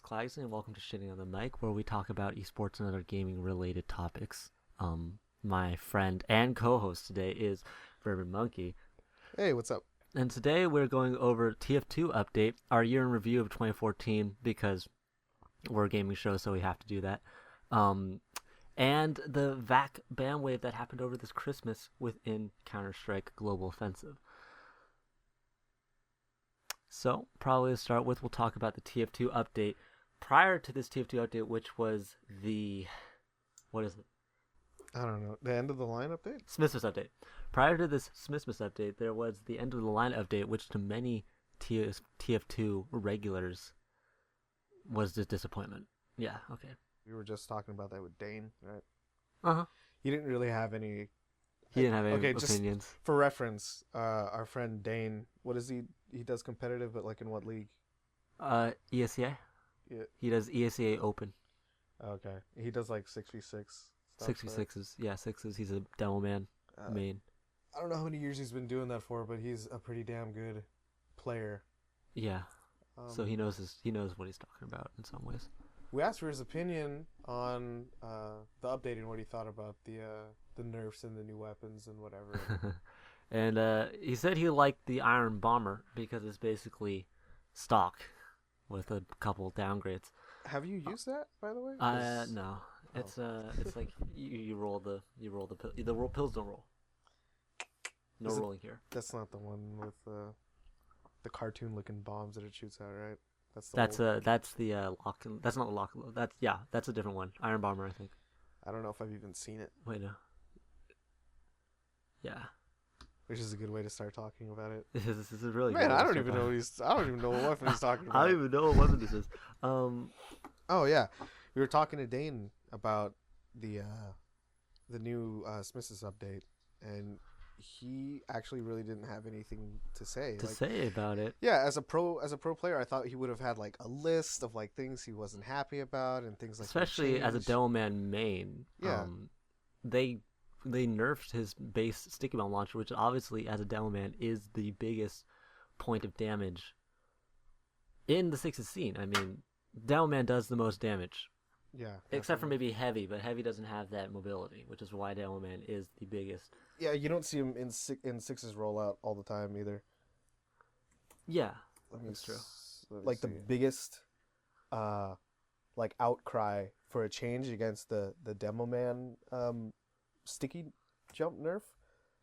Clagson, and welcome to Shitting on the Mic, where we talk about esports and other gaming-related topics. My friend and co-host today is Bourbon Monkey, Hey, what's up? and today we're going over TF2 update, our year in review of 2014, because we're a gaming show, so we have to do that. And the VAC ban wave that happened over this Christmas within Counter-Strike Global Offensive. So, probably to start with, we'll talk about the TF2 update. Prior to this TF2 update, which was what is it? I don't know. The end of the line update? Smithmas update. Prior to this Smithmas update, there was the end of the line update, which to many TF2 regulars was a disappointment. Yeah, okay. We were just talking about that with Dane, right? Uh-huh. He didn't really have any... He didn't have any Okay, opinions. just for reference, our friend Dane, what is he? He does competitive, but like in what league? ESEA? Yeah. He does ESEA Open. Okay. He does like 6v6 stuff. 6v6s. Yeah, 6s. He's a demo man main. I don't know how many years he's been doing that for, but he's a pretty damn good player. Yeah. So he knows what he's talking about in some ways. We asked for his opinion on the update and what he thought about the nerfs and the new weapons and whatever. And he said he liked the Iron Bomber because it's basically stock with a couple downgrades. Have you used that, by the way? No. It's like you roll the pill. The pills don't roll. No rolling here. That's not the one with the cartoon-looking bombs that it shoots out, right? That's the lock. That's not the lock. That's a different one. Iron Bomber, I think. I don't know if I've even seen it. Wait, no. Yeah. Which is a good way to start talking about it. This is a really Man, good I don't even know what weapon he's talking about. I don't even know what weapon this is. Oh yeah, we were talking to Dane about the new Smiths update, and he actually really didn't have anything to say about it. Yeah, as a pro player, I thought he would have had like a list of like things he wasn't happy about and things like. Especially as a demo man main. Yeah. They nerfed his base sticky bomb launcher, which obviously, as a demo man, is the biggest point of damage in the Sixes scene. I mean, demo man does the most damage. Yeah. Except for maybe Heavy, but Heavy doesn't have that mobility, which is why demo man is the biggest. Yeah, you don't see him in Sixes rollout all the time either. Yeah, that's true. Like the biggest, like outcry for a change against the demo man sticky jump nerf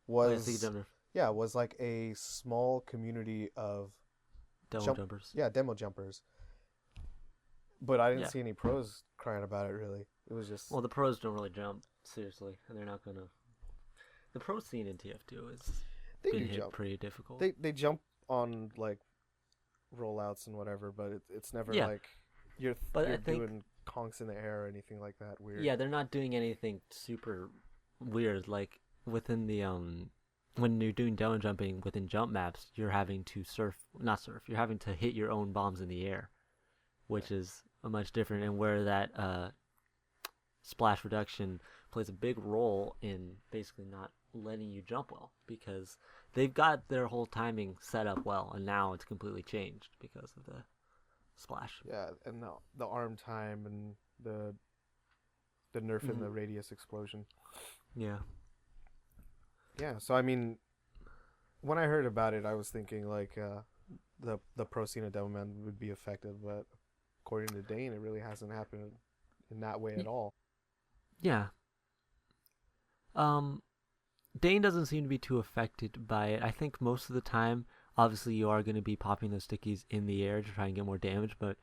was sticky jump nerf. Yeah, was like a small community of jumpers. Yeah, demo jumpers. But I didn't see any pros crying about it. Really, it was just the pros don't really jump seriously, and they're not gonna. The pro scene in TF2 is been hit pretty difficult. They jump on like rollouts and whatever, but it's never like you're doing conks in the air or anything like that weird. Yeah, they're not doing anything super weird. Like within the when you're doing dome jumping within jump maps, you're having to you're having to hit your own bombs in the air, which is a much different, and where that splash reduction plays a big role in basically not letting you jump well, because they've got their whole timing set up well, and now it's completely changed because of the splash. Yeah, and the arm time and the nerf in the radius explosion. Yeah. Yeah, so I mean, when I heard about it, I was thinking like the pro scene of Devilman would be affected, but according to Dane, it really hasn't happened in that way at all. Yeah. Dane doesn't seem to be too affected by it. I think most of the time, obviously, you are going to be popping those stickies in the air to try and get more damage, but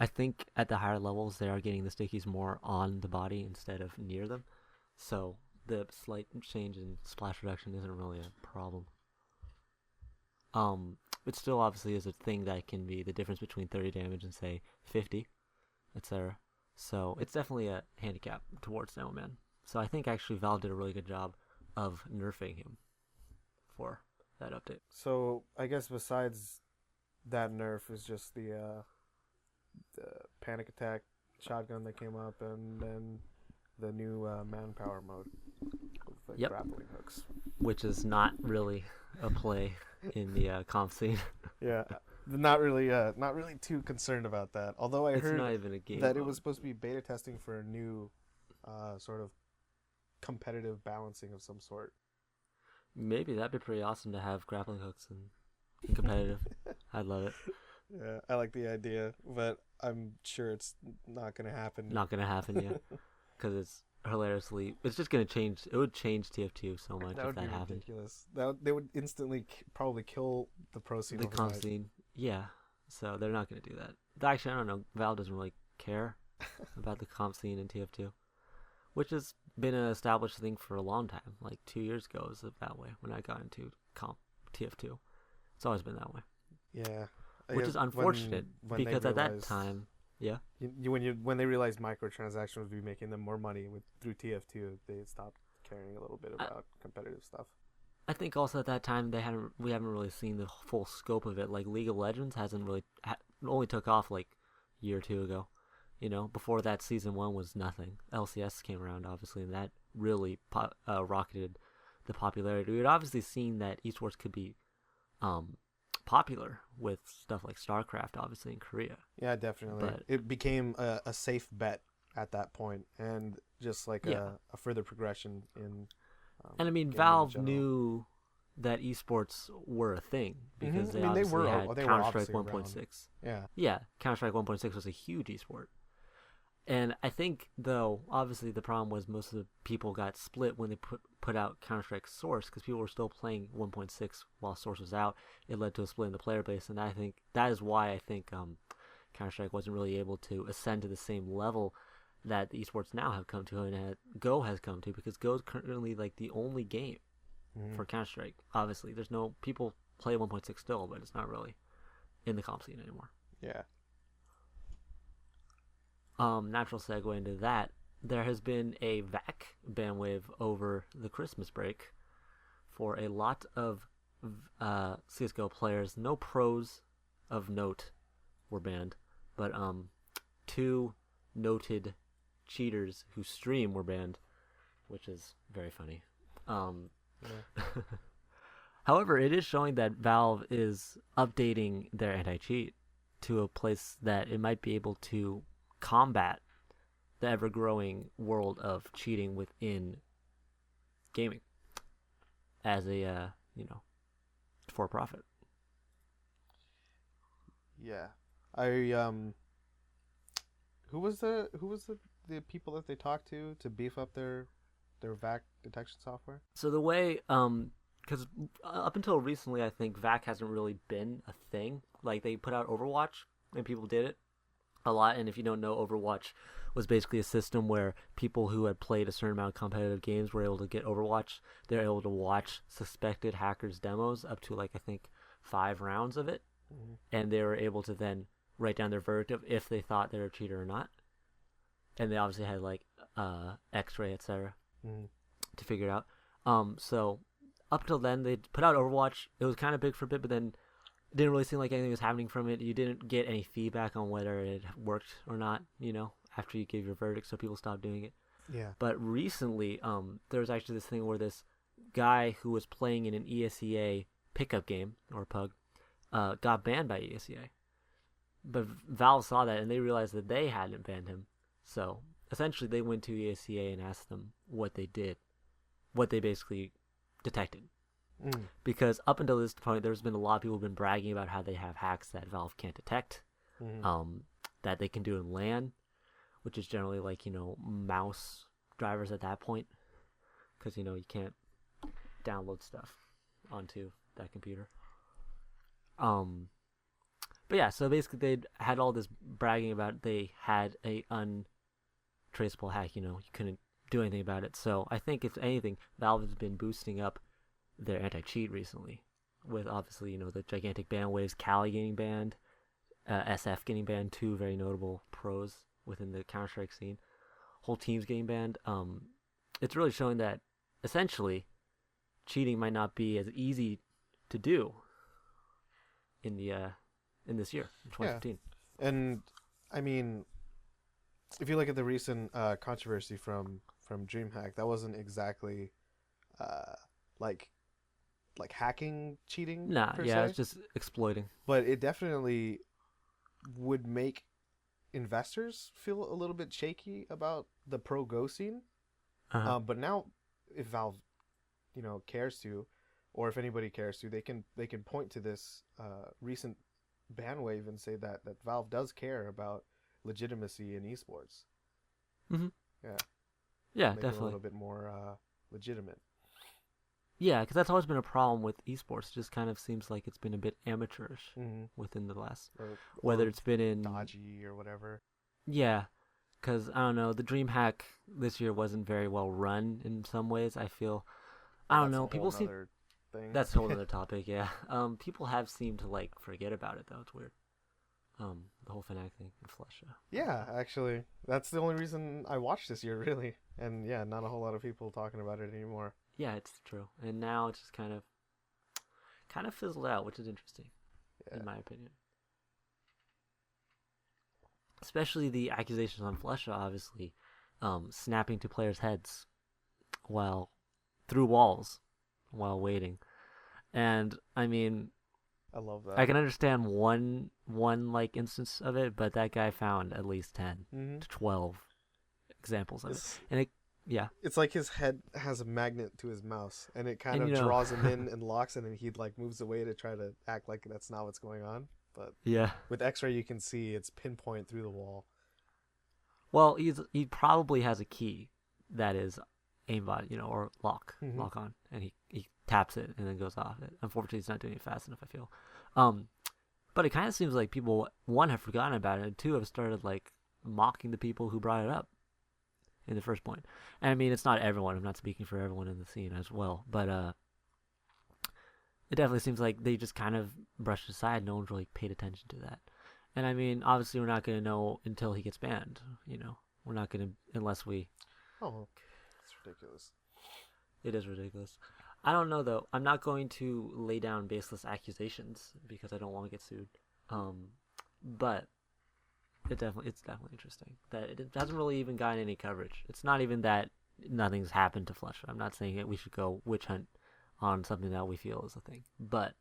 I think at the higher levels, they are getting the stickies more on the body instead of near them. So the slight change in splash reduction isn't really a problem. It still obviously is a thing that can be the difference between 30 damage and, say, 50, etc. So it's definitely a handicap towards Demo Man. So I think actually Valve did a really good job of nerfing him for that update. So I guess besides that nerf is just the panic attack shotgun that came up, and then the new manpower mode with the grappling hooks, which is not really a play in the comp scene. Yeah, not really too concerned about that. Although I It's heard not even a game that it mode. was supposed to be beta testing for a new, sort of competitive balancing of some sort. Maybe that'd be pretty awesome to have grappling hooks and competitive. I'd love it. Yeah, I like the idea, but I'm sure it's not gonna happen. Not gonna happen yet, because it's hilariously. It's just gonna change. It would change TF2 so much That if would be that happened. ridiculous. They would instantly probably kill the pro scene The comp overnight. scene, yeah. So they're not gonna do that. Actually, I don't know. Valve doesn't really care about the comp scene in TF2, which has been an established thing for a long time. Like 2 years ago, it was that way when I got into comp TF2. It's always been that way, Yeah, I which guess is unfortunate when they because at that realized- time, yeah. when they realized microtransactions would be making them more money through TF2, they stopped caring a little bit about competitive stuff. I think also at that time we haven't really seen the full scope of it. Like League of Legends hasn't really only took off like a year or two ago. Before that, season 1 was nothing. LCS came around obviously, and that really rocketed the popularity. We had obviously seen that esports could be popular with stuff like StarCraft, obviously in Korea. Yeah, definitely. But It became a safe bet at that point, and just like Yeah. a further progression in. And I mean, gaming in Valve general. knew that esports were a thing because they I mean, they obviously were- had they were Counter-Strike obviously 1.6. Yeah. Yeah, Counter-Strike 1.6 was a huge esport. And I think, though, obviously the problem was most of the people got split when they put out Counter-Strike Source because people were still playing 1.6 while Source was out. It led to a split in the player base, and I think that is why I think Counter-Strike wasn't really able to ascend to the same level that the esports now have come to and Go has come to, because Go is currently like the only game for Counter-Strike. Obviously, there's no people play 1.6 still, but it's not really in the comp scene anymore. Yeah. Natural segue into that. There has been a VAC ban wave over the Christmas break for a lot of CS:GO players. No pros of note were banned, but 2 noted cheaters who stream were banned, which is very funny. However, it is showing that Valve is updating their anti-cheat to a place that it might be able to combat the ever-growing world of cheating within gaming as a for profit. Yeah. I who was the people that they talked to beef up their VAC detection software? So the way because up until recently, I think VAC hasn't really been a thing. Like, they put out Overwatch and people did it a lot, and if you don't know, Overwatch was basically a system where people who had played a certain amount of competitive games were able to get Overwatch. They're able to watch suspected hackers' demos up to, like, I think 5 rounds of it, and they were able to then write down their verdict of if they thought they were a cheater or not. And they obviously had, like, X-ray, etc. to figure it out. So up until then, they put out Overwatch. It was kind of big for a bit, but then it didn't really seem like anything was happening from it. You didn't get any feedback on whether it worked or not, after you gave your verdict, so people stopped doing it. Yeah. But recently, there was actually this thing where this guy who was playing in an ESEA pickup game, or PUG, got banned by ESEA. But Valve saw that, and they realized that they hadn't banned him. So essentially, they went to ESEA and asked them what they did, what they basically detected. Because up until this point, there's been a lot of people who've been bragging about how they have hacks that Valve can't detect, that they can do in LAN, which is generally like, mouse drivers at that point, because, you can't download stuff onto that computer. But yeah, so basically they had all this bragging about they had a untraceable hack, you couldn't do anything about it. So I think, if anything, Valve has been boosting up their anti-cheat recently, with obviously, the gigantic ban waves, Kali getting banned, SF getting banned, 2 very notable pros within the Counter-Strike scene, whole teams getting banned. It's really showing that essentially cheating might not be as easy to do in this year, in 2015. Yeah. And I mean, if you look at the recent controversy from DreamHack, that wasn't exactly like like hacking, cheating Nah, per yeah, se, it's just exploiting. but it definitely would make investors feel a little bit shaky about the pro Go scene. Uh-huh. But now, if Valve, cares to, or if anybody cares to, they can point to this recent ban wave and say that Valve does care about legitimacy in esports. Mhm. Yeah, Yeah, make it a definitely. little bit more legitimate. Yeah, because that's always been a problem with esports. It just kind of seems like it's been a bit amateurish Mm-hmm. within the last, whether Or it's been in, dodgy or whatever. yeah, because I don't know, the DreamHack this year wasn't very well run in some ways. I feel, I Well, don't that's know, a whole people seem nother thing. that's a whole other topic. Yeah, people have seemed to like forget about it though. It's weird. The whole Fnatic thing and Flush. Yeah, actually, that's the only reason I watched this year, really. And yeah, not a whole lot of people talking about it anymore. Yeah, it's true. And now it's just kind of fizzled out, which is interesting, Yeah. in my opinion. Especially the accusations on Flusha, obviously, snapping to players' heads while through walls while waiting. And I mean, I love that. I can understand one like instance of it, but that guy found at least 10 Mm-hmm. to 12 examples of it. It's, And yeah. it's like his head has a magnet to his mouse, and it kind And of you know, draws him in and locks, and then he like moves away to try to act like that's not what's going on. But yeah. with X-ray, you can see it's pinpoint through the wall. Well, he probably has a key that is aimbot, or lock Mhm. on, and he taps it and then goes off it. Unfortunately, he's not doing it fast enough, I feel. But it kind of seems like people, one, have forgotten about it, and two, have started like mocking the people who brought it up in the first point. And I mean, it's not everyone. I'm not speaking for everyone in the scene as well, but it definitely seems like they just kind of brushed aside. No one really paid attention to that. And I mean, obviously, we're not going to know until he gets banned. We're not going to unless we. Oh, it's ridiculous. It is ridiculous. I don't know though. I'm not going to lay down baseless accusations because I don't want to get sued. But it's definitely interesting that it hasn't really even gotten any coverage. It's not even that nothing's happened to Flush. I'm not saying that we should go witch hunt on something that we feel is a thing, but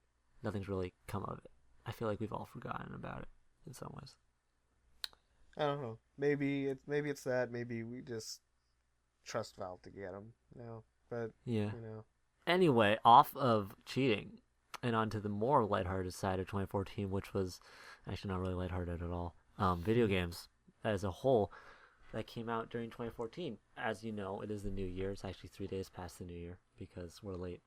nothing's really come of it. I feel like we've all forgotten about it in some ways. I don't know. Maybe it's that. Maybe we just trust Valve to get him now. But Yeah. Anyway, off of cheating and onto the more lighthearted side of 2014, which was actually not really lighthearted at all. Video games as a whole that came out during 2014. As you know, it is the new year. It's actually 3 days past the new year because we're late.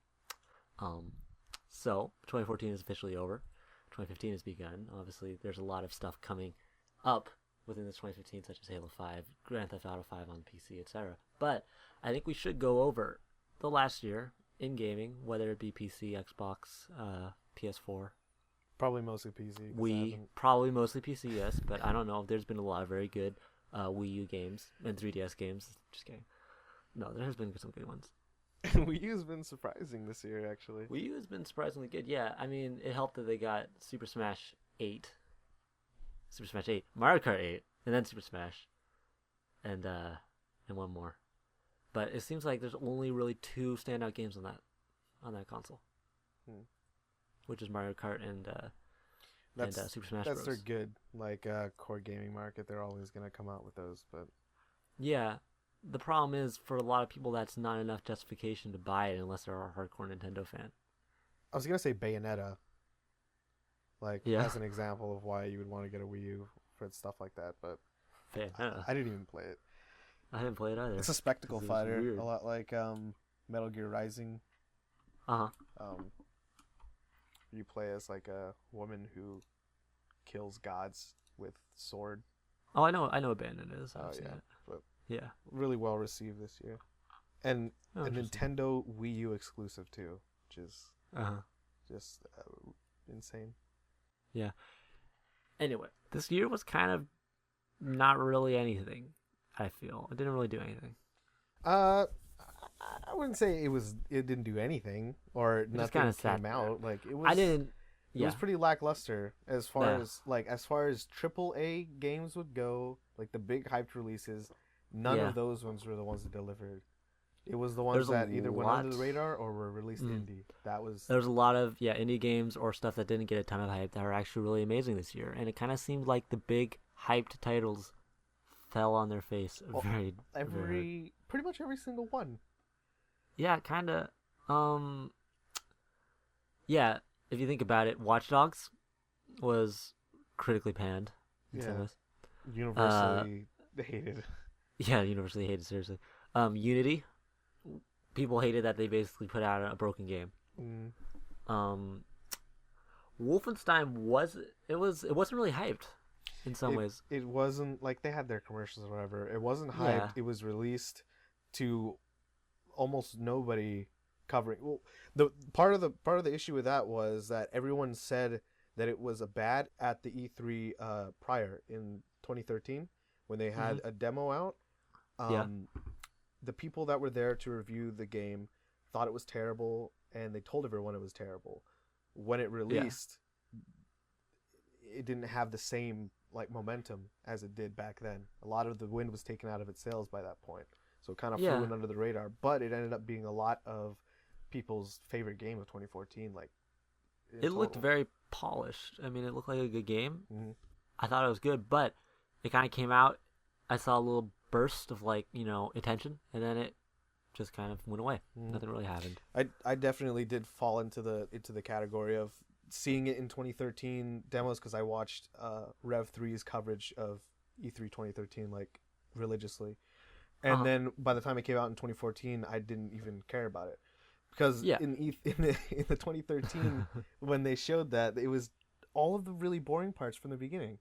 So 2014 is officially over. 2015 has begun. Obviously, there's a lot of stuff coming up within this 2015, such as Halo 5, Grand Theft Auto 5 on PC, etc. But I think we should go over the last year in gaming, whether it be PC, Xbox, PS4, probably mostly PC. 'cause I Wii, haven't- probably mostly PC, yes, but I don't know. There's been a lot of very good Wii U games and 3DS games. Just kidding. No, there has been some good ones. Wii U's been surprising this year, actually. Wii U has been surprisingly good. Yeah, I mean, it helped that they got Super Smash 8, Mario Kart 8, and then Super Smash, and one more. But it seems like there's only really two standout games on that console, which is Mario Kart and Super Smash That's Bros. their good core gaming market. They're always gonna come out with those, but Yeah, the problem is for a lot of people that's not enough justification to buy it unless they're a hardcore Nintendo fan. I was gonna say Bayonetta, Yeah. as an example of why you would want to get a Wii U for stuff like that, but Bayonetta. I didn't even play it. I didn't play it either. It's a spectacle 'Cause it was fighter, weird. a lot like Metal Gear Rising. Uh-huh. You play as like a woman who kills gods with sword. Oh, I know what band it is. I've Oh seen yeah, it. but Yeah. really well received this year, and Oh, a interesting. Nintendo Wii U exclusive too, which is Uh-huh. just insane. Anyway, this year was kind of not really anything, I feel. It didn't really do anything. I wouldn't say it didn't do anything or just nothing kinda sat came there. out. Like it was. I didn't. It Yeah. was pretty lackluster as far Yeah. as triple A games would go. Like the big hyped releases, none Yeah. of those ones were the ones that delivered. It was the ones There's a that either went lot. under the radar or were released Mm. indie. That was There's a lot of indie games or stuff that didn't get a ton of hype that are actually really amazing this year, and it kind of seemed like the big hyped titles fell on their face oh, very very hard. pretty much every single one. Yeah, kind of. Um, yeah, if you think about it, Watch Dogs was critically panned in some Yeah, ways. universally hated. Yeah, universally hated, seriously. Unity, people hated that they basically put out a broken game. Mm. Um, Wolfenstein it wasn't really hyped in some ways. It wasn't like they had their commercials or whatever. It wasn't hyped. Yeah. It was released to almost nobody covering. Well, the part of the issue with that was that everyone said that it was a bad at the E3 prior in 2013 when they had a demo out. Yeah. The people that were there to review the game thought it was terrible, and they told everyone it was terrible. When it released, it didn't have the same like momentum as it did back then. A lot of the wind was taken out of its sails by that point, so it kind of flew in under the radar. But it ended up being a lot of people's favorite game of 2014. Like It looked very polished. I mean, it looked like a good game. Mm-hmm. I thought it was good, but it kind of came out. I saw a little burst of attention, and then it just kind of went away. Mm-hmm. Nothing really happened. I definitely did fall into the category of seeing it in 2013 demos because I watched Rev 3's coverage of E3 2013 like religiously, and then by the time it came out in 2014, I didn't even care about it because in the 2013 when they showed that, it was all of the really boring parts from the beginning.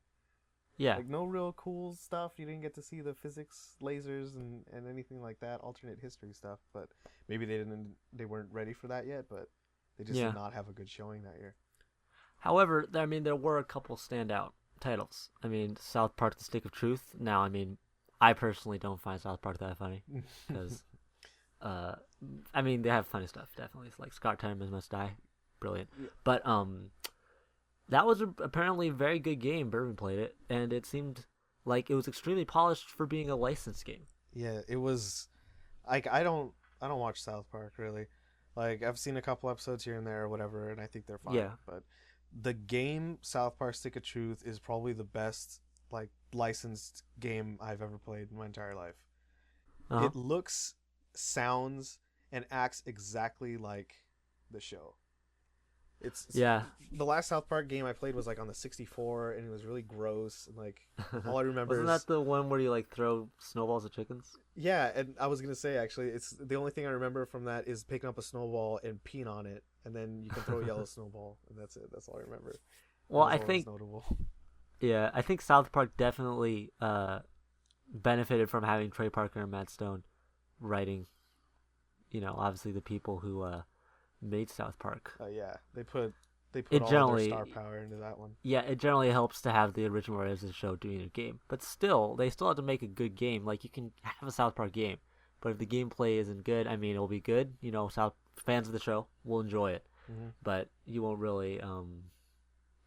Yeah. Like no real cool stuff. You didn't get to see the physics, lasers, and anything like that. Alternate history stuff, but maybe they weren't ready for that yet. But they just did not have a good showing that year. However, I mean, there were a couple standout titles. I mean, South Park: The Stick of Truth. Now, I mean, I personally don't find South Park that funny because, I mean, they have funny stuff definitely. It's like Scott Tenorman Must Die, brilliant. Yeah. But that was apparently a very good game. Bourbon played it, and it seemed like it was extremely polished for being a licensed game. Yeah, it was. Like I don't watch South Park really. Like I've seen a couple episodes here and there or whatever, and I think they're fine. Yeah. But the game South Park: Stick of Truth is probably the best like licensed game I've ever played in my entire life. It looks, sounds, and acts exactly like the show. It's the last South Park game I played was like on the 64, and it was really gross. And like all I remember wasn't that the one where you like throw snowballs at chickens? Yeah, and I was gonna say actually, it's the only thing I remember from that is picking up a snowball and peeing on it, and then you can throw a yellow snowball, and that's it. That's all I remember. Well, I think I think South Park definitely benefited from having Trey Parker and Matt Stone writing. Obviously the people who made South Park. Yeah, they put it all their star power into that one. Yeah, it generally helps to have the original writers of the show doing a game, but they still have to make a good game. Like you can have a South Park game, but if the gameplay isn't good, I mean, it'll be good. South fans of the show will enjoy it, but you won't really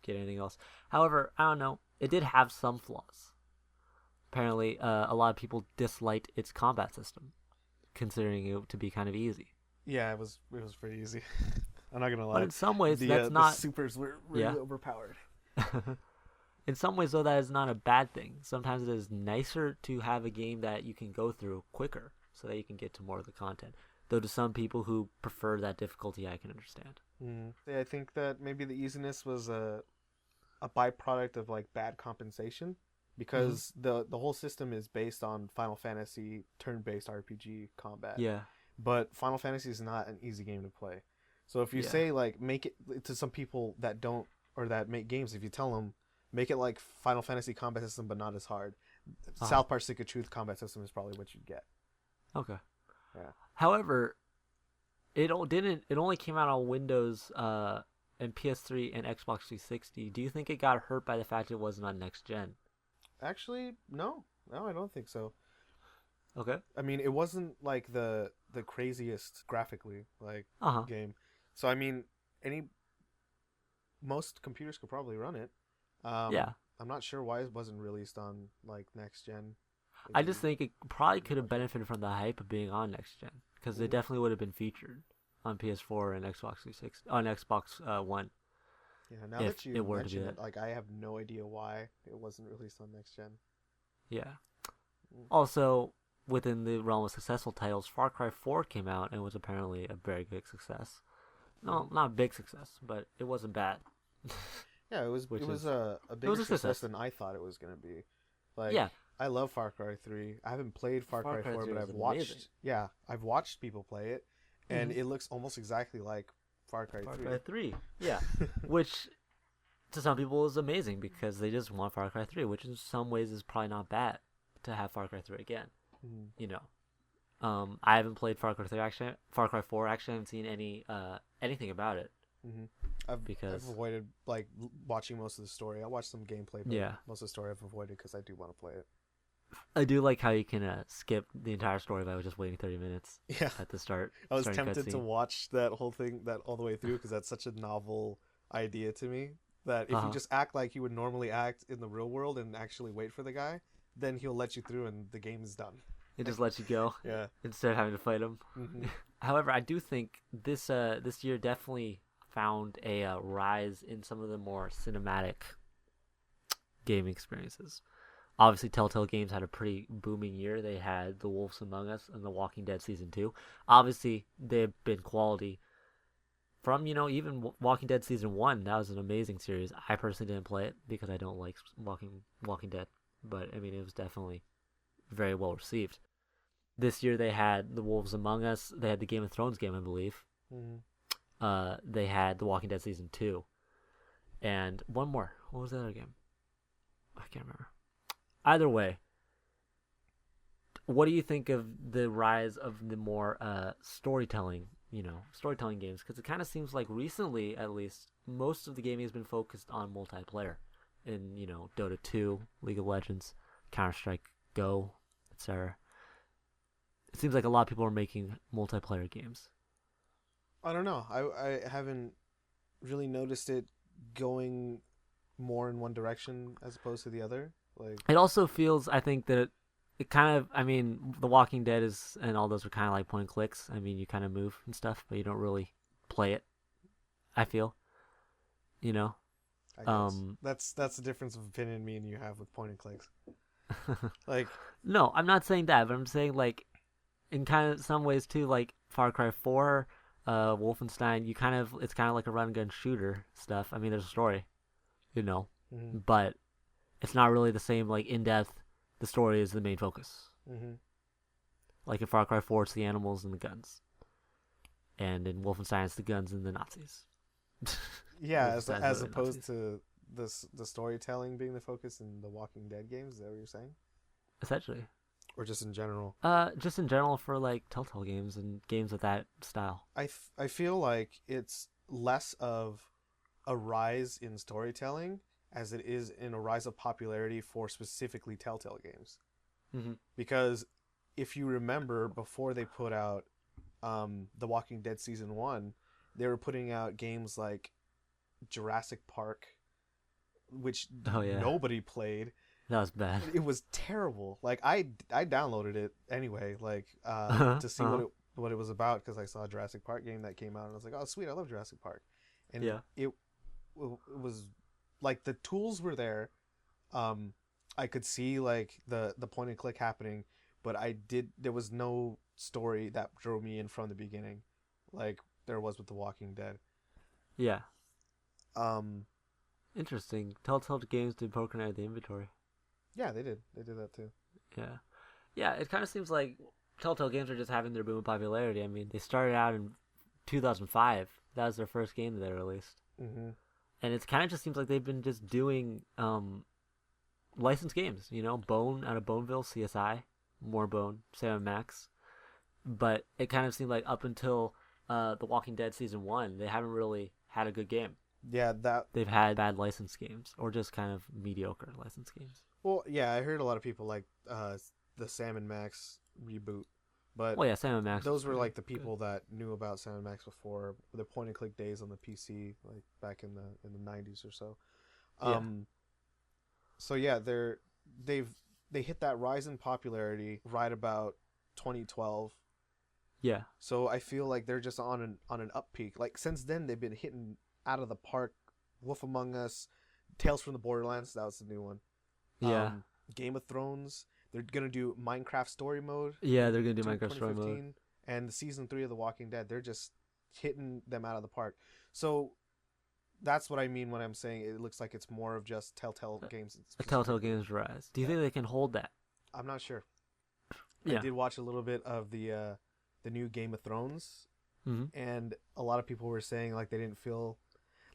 get anything else. However, I don't know. It did have some flaws. Apparently, a lot of people disliked its combat system, considering it to be kind of easy. Yeah, it was pretty easy. I'm not gonna lie. But in some ways, the not. supers were really overpowered. In some ways, though, that is not a bad thing. Sometimes it is nicer to have a game that you can go through quicker, so that you can get to more of the content. Though to some people who prefer that difficulty, I can understand. Yeah, I think that maybe the easiness was a byproduct of like bad compensation, because the whole system is based on Final Fantasy turn-based RPG combat. Yeah. But Final Fantasy is not an easy game to play. So if you say like make it to some people that don't or that make games, if you tell them make it like Final Fantasy combat system but not as hard, South Park: Stick of Truth combat system is probably what you'd get. Okay. Yeah. However, it only came out on Windows and PS3 and Xbox 360. Do you think it got hurt by the fact it wasn't on next gen? Actually, no, I don't think so. Okay. I mean, it wasn't like the craziest graphically like game. So I mean, most computers could probably run it. Yeah. I'm not sure why it wasn't released on like next gen. I just think it probably could have benefited from the hype of being on next gen because they definitely would have been featured on PS4 and Xbox 360 on Xbox One Yeah, now if that you it were to be mention that. it, like I have no idea why it wasn't released on next gen. Yeah. Also, within the realm of successful titles, Far Cry 4 came out and was apparently a very big success. No, not a big success, but it wasn't bad. Yeah, Which it was is a it was bigger a success success. than I thought it was gonna be. Like Yeah, I love Far Cry 3. I haven't played Far Far Cry Cry 4, 3 but was I've amazing. watched. Yeah, I've watched people play it, and hmm it looks almost exactly like Far Cry Far 3. Cry 3, yeah, which to some people is amazing because they just want Far Cry 3, which in some ways is probably not bad to have Far Cry 3 again. Mhm. You know, I haven't played Far Cry 3 actually. Far Cry 4 actually, I haven't seen anything about it Mhm. I've because avoided like watching most of the story. I watched some gameplay, but yeah, most of the story I've avoided because I do want to play it. I do like how you can skip the entire story by just waiting 30 minutes Yeah, at the start I was starting tempted to cutscene. watch that whole thing that all the way through because that's such a novel idea to me. That if you Uh-huh. just act like you would normally act in the real world and actually wait for the guy, then he'll let you through and the game is done. It just lets you go Yeah. instead of having to fight him. Hmm. However, I do think this year definitely found a rise in some of the more cinematic gaming experiences. Obviously, Telltale Games had a pretty booming year. They had The Wolves Among Us and The Walking Dead season 2. Obviously, they've been quality from even Walking Dead season 1. That was an amazing series. I personally didn't play it because I don't like Walking Dead, but I mean it was definitely very well received. This year they had The Wolves Among Us. They had the Game of Thrones game, I believe. Hmm. They had The Walking Dead season 2, and one more. What was the other game? I can't remember. Either way, what do you think of the rise of the more storytelling games? Because it kind of seems like recently, at least, most of the gaming has been focused on multiplayer in Dota 2, League of Legends, Counter Strike, Go, etc. It seems like a lot of people are making multiplayer games. I don't know. I haven't really noticed it going more in one direction as opposed to the other. Like, It also feels, I think that it kind of, I mean, The Walking Dead is and all those are kind of like point and clicks. I mean, you kind of move and stuff, but you don't really play it. I feel, you know. I guess Um, that's the difference of opinion me and you have with point and clicks. Like, no, I'm not saying that, but I'm saying like in kind of some ways too, like Far Cry 4, Wolfenstein. It's kind of like a run and gun shooter stuff. I mean, there's a story, you know, hmm. but it's not really the same like in depth. The story is the main focus. Hmm. Like in Far Cry 4, it's the animals and the guns, and in Wolfenstein, it's the guns and the Nazis. Yeah, Wolfenstein's as literally opposed Nazis, to the storytelling being the focus in the Walking Dead games. Is that what you're saying? essentially. Or just in general? Just in general for like Telltale games and games of that style. I feel like it's less of a rise in storytelling as it is in a rise of popularity for specifically Telltale games. Mm-hmm. Because if you remember, before they put out The Walking Dead season 1, they were putting out games like Jurassic Park, which Oh yeah, nobody played. that was bad. It was terrible. Like I downloaded it anyway, like Uh-huh. to see Uh-huh. what it was about because I saw a Jurassic Park game that came out and I was like, oh sweet, I love Jurassic Park, and Yeah. it was like the tools were there. I could see like the point and click happening, but there was no story that drew me in from the beginning, like there was with The Walking Dead. Yeah. Um, Interesting. Telltale games did broken out of the inventory. yeah, they did that too. Yeah. Yeah, it kind of seems like Telltale games are just having their boom of popularity. I mean, they started out in 2005. That was their first game that they released. Hmm. And it kind of just seems like they've been just doing licensed games, Bone out of Boneville, CSI, more Bone, Sam Max. But it kind of seemed like up until The Walking Dead season 1, they haven't really had a good game. Yeah, that. They've had bad licensed games or just kind of mediocre licensed games. Well, yeah, I heard a lot of people like the Sam and Max reboot, but Well, yeah, Sam Max was those were pretty like the good. people that knew about Sam and Max before the point and click days on the PC, like back in the 90s or so. Yeah. So yeah, they've they hit that rise in popularity right about 2012. Yeah. So I feel like they're just on an up peak. Like since then, they've been hitting out of the park. Wolf Among Us, Tales from the Borderlands. That was the new one. Yeah. Game of Thrones. They're gonna do Minecraft Story Mode. Yeah, they're gonna do Minecraft Story Mode. 2015, and the season 3 of The Walking Dead. They're just hitting them out of the park. So that's what I mean when I'm saying it looks like it's more of just Telltale Games. A Telltale Games rise. Do you think they can hold that? I'm not sure. Yeah. I did watch a little bit of the new Game of Thrones, and a lot of people were saying like they didn't feel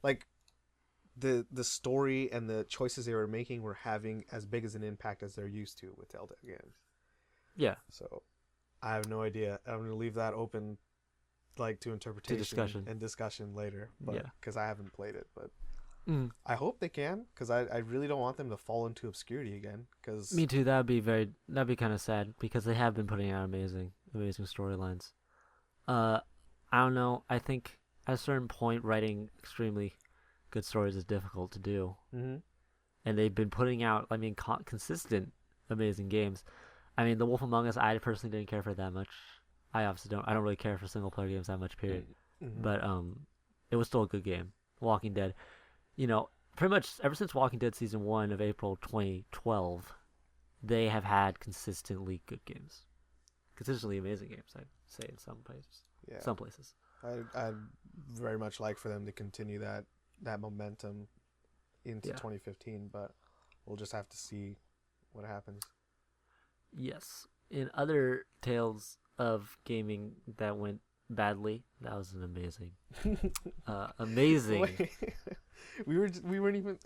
like the story and the choices they were making were having as big as an impact as they're used to with Telltale Games. Yeah. So I have no idea. I'm gonna leave that open, like to interpretation and discussion later. But because I haven't played it, but I hope they can, because I really don't want them to fall into obscurity again. Cause me too. That'd be kind of sad, because they have been putting out amazing storylines. I don't know. I think at a certain point, writing extremely good stories is difficult to do, and they've been putting out, I mean, consistent amazing games. I mean, The Wolf Among Us, I personally didn't care for it that much. I obviously don't really care for single player games that much, period. But it was still a good game. Walking Dead, you know, pretty much ever since Walking Dead season 1 of April 2012, they have had consistently good games, consistently amazing games, I'd say, in some places. Yeah. Some places. I'd very much like for them to continue that momentum into 2015, but we'll just have to see what happens. Yes. In other tales of gaming that went badly, that was an amazing. Wait, we weren't even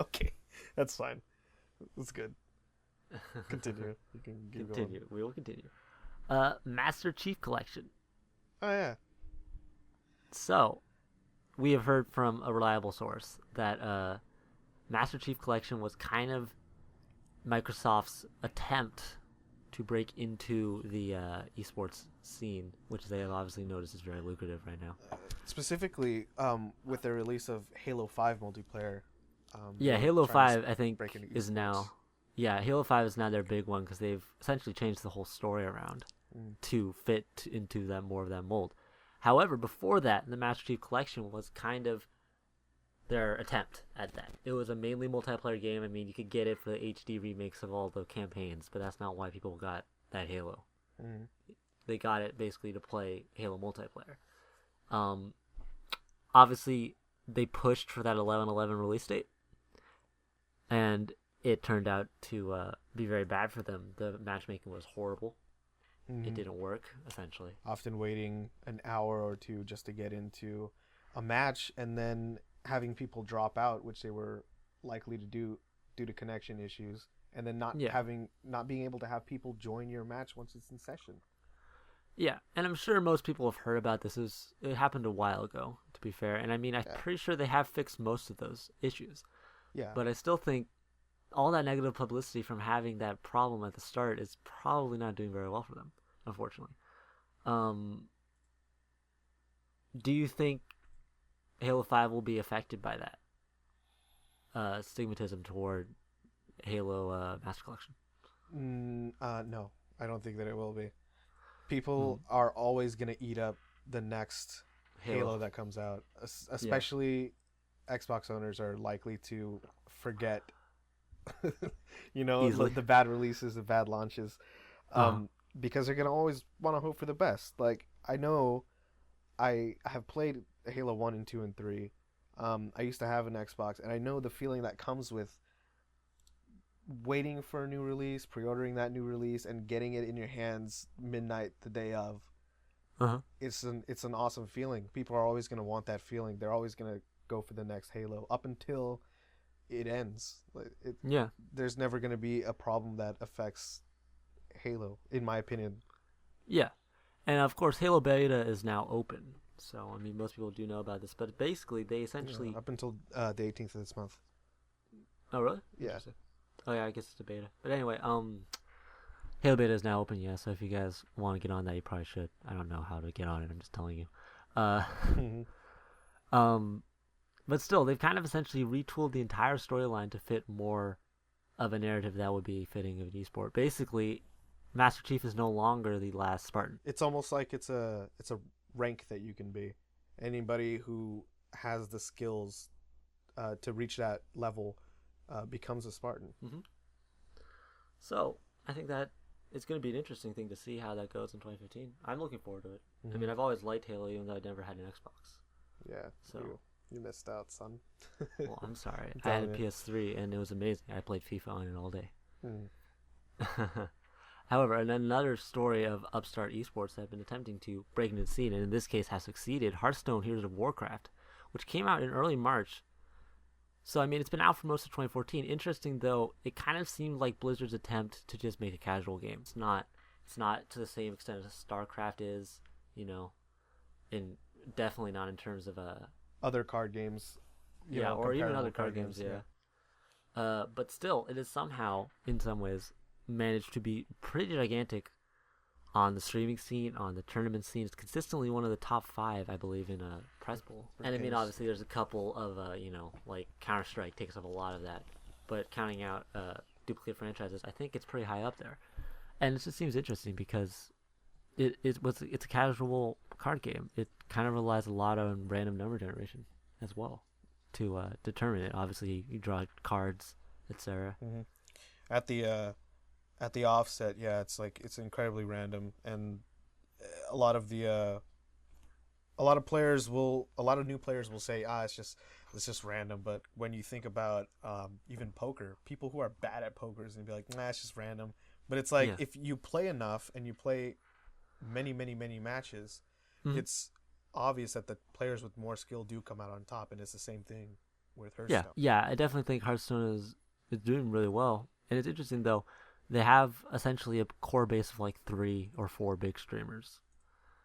okay. That's fine. That's good. Continue. You can continue. going. We will continue. Master Chief Collection. Oh yeah. So, we have heard from a reliable source that Master Chief Collection was kind of Microsoft's attempt to break into the esports scene, which they have obviously noticed is very lucrative right now. Specifically, with the release of Halo 5 multiplayer. Halo 5 I think is now. Yeah, Halo 5 is now their big one, because they've essentially changed the whole story around to fit into that more of that mold. However, before that, the Master Chief Collection was kind of their attempt at that. It was a mainly multiplayer game. I mean, you could get it for the HD remakes of all the campaigns, but that's not why people got that Halo. They got it basically to play Halo multiplayer. Obviously, they pushed for that 11/11 release date, and it turned out to be very bad for them. The matchmaking was horrible. It didn't work, essentially. Often waiting an hour or two just to get into a match, and then having people drop out, which they were likely to do due to connection issues, and then not being able to have people join your match once it's in session. Yeah, and I'm sure most people have heard about this. It happened a while ago, to be fair. And I mean, I'm pretty sure they have fixed most of those issues. Yeah. But I still think all that negative publicity from having that problem at the start is probably not doing very well for them, unfortunately. Do you think Halo 5 will be affected by that stigmatism toward Halo Master Collection? No, I don't think that it will be. People are always going to eat up the next Halo that comes out. Especially Xbox owners are likely to forget, the bad releases, the bad launches, because they're going to always want to hope for the best. Like, I know I have played Halo 1 and 2 and 3. I used to have an Xbox, and I know the feeling that comes with waiting for a new release, pre-ordering that new release, and getting it in your hands midnight the day of. It's an awesome feeling. People are always going to want that feeling. They're always going to go for the next Halo up until it ends. There's never going to be a problem that affects Halo, in my opinion. Yeah, and of course Halo Beta is now open. So, I mean, most people do know about this, but basically they essentially... up until the 18th of this month. Oh, really? Yeah. Oh, yeah, I guess it's a beta. But anyway, Halo Beta is now open, so if you guys want to get on that, you probably should. I don't know how to get on it, I'm just telling you. But still, they've kind of essentially retooled the entire storyline to fit more of a narrative that would be fitting of an esport. Basically, Master Chief is no longer the last Spartan. It's almost like it's a rank that you can be. Anybody who has the skills to reach that level becomes a Spartan. Mm-hmm. So I think that it's going to be an interesting thing to see how that goes in 2015. I'm looking forward to it. Mm-hmm. I mean, I've always liked Halo, even though I never had an Xbox. Yeah. So you missed out, son. well, I'm sorry. I had a PS3 and it was amazing. I played FIFA on it all day. Mm. However, another story of upstart esports that have been attempting to break into the scene, and in this case has succeeded, Hearthstone Heroes of Warcraft, which came out in early March. So, I mean, it's been out for most of 2014. Interesting, though, it kind of seemed like Blizzard's attempt to just make a casual game. It's not to the same extent as StarCraft is, you know, and definitely not in terms of other card games. Yeah, or even other card games, yeah. But still, it is somehow, in some ways, managed to be pretty gigantic on the streaming scene, on the tournament scene. It's consistently one of the top 5, I believe, in a prize pool. And I mean, obviously, there's a couple of, like Counter-Strike takes up a lot of that. But counting out duplicate franchises, I think it's pretty high up there. And it just seems interesting because it's a casual card game. It kind of relies a lot on random number generation as well to determine it. Obviously, you draw cards, etc. Mm-hmm. At the offset, yeah, it's incredibly random, and a lot of new players will say, it's just random. But when you think about even poker, people who are bad at poker and be like, nah, it's just random. But it's like if you play enough and you play many matches, mm-hmm. it's obvious that the players with more skill do come out on top, and it's the same thing with Hearthstone. Yeah, I definitely think Hearthstone is doing really well, and it's interesting though. They have essentially a core base of like 3 or 4 big streamers.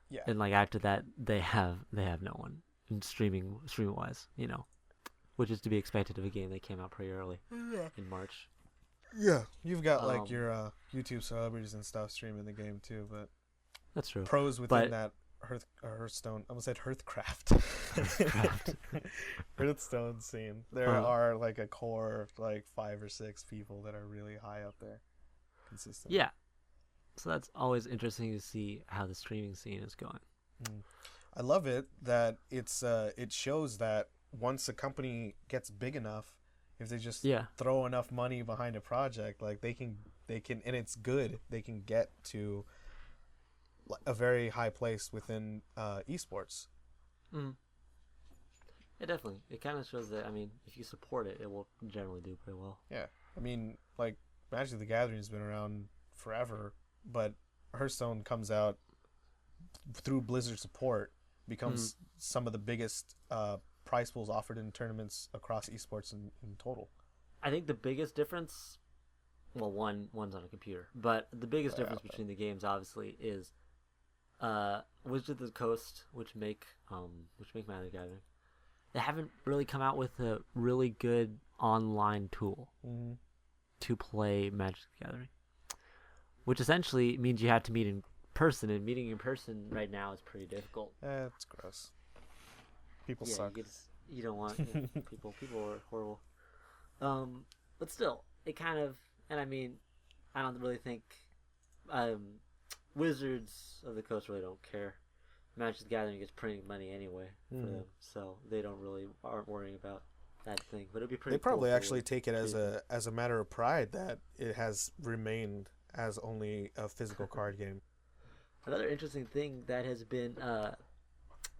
Yeah. And like after that, they have no one in streaming wise, which is to be expected of a game that came out pretty early in March. Yeah, you've got like your YouTube celebrities and stuff streaming the game too, but that's true. Pros within that Hearthstone. I almost said Hearthcraft. Hearthstone scene. There are like a core of like 5 or 6 people that are really high up there. Consistent. Yeah, so that's always interesting to see how the streaming scene is going. I love it that it shows that once a company gets big enough, if they just throw enough money behind a project, like they can and it's good, they can get to a very high place within esports. Mm. Yeah, definitely. It kind of shows that, I mean, if you support it, it will generally do pretty well. Yeah, I mean, like Magic the Gathering has been around forever, but Hearthstone comes out through Blizzard support, becomes some of the biggest prize pools offered in tournaments across esports in total. I think the biggest difference, well, one's on a computer, but the biggest difference between the games obviously is Wizards of the Coast, which make Magic the Gathering. They haven't really come out with a really good online tool. Mm-hmm. To play Magic the Gathering, which essentially means you have to meet in person, and meeting in person right now is pretty difficult. It's gross. People suck. You don't want people. People are horrible. But still, it kind of, and I mean, I don't really think Wizards of the Coast really don't care. Magic the Gathering is printing money anyway for them, so they aren't worrying about that thing. But it'd be pretty. They probably actually take it as a matter of pride that it has remained as only a physical card game. Another interesting thing that has been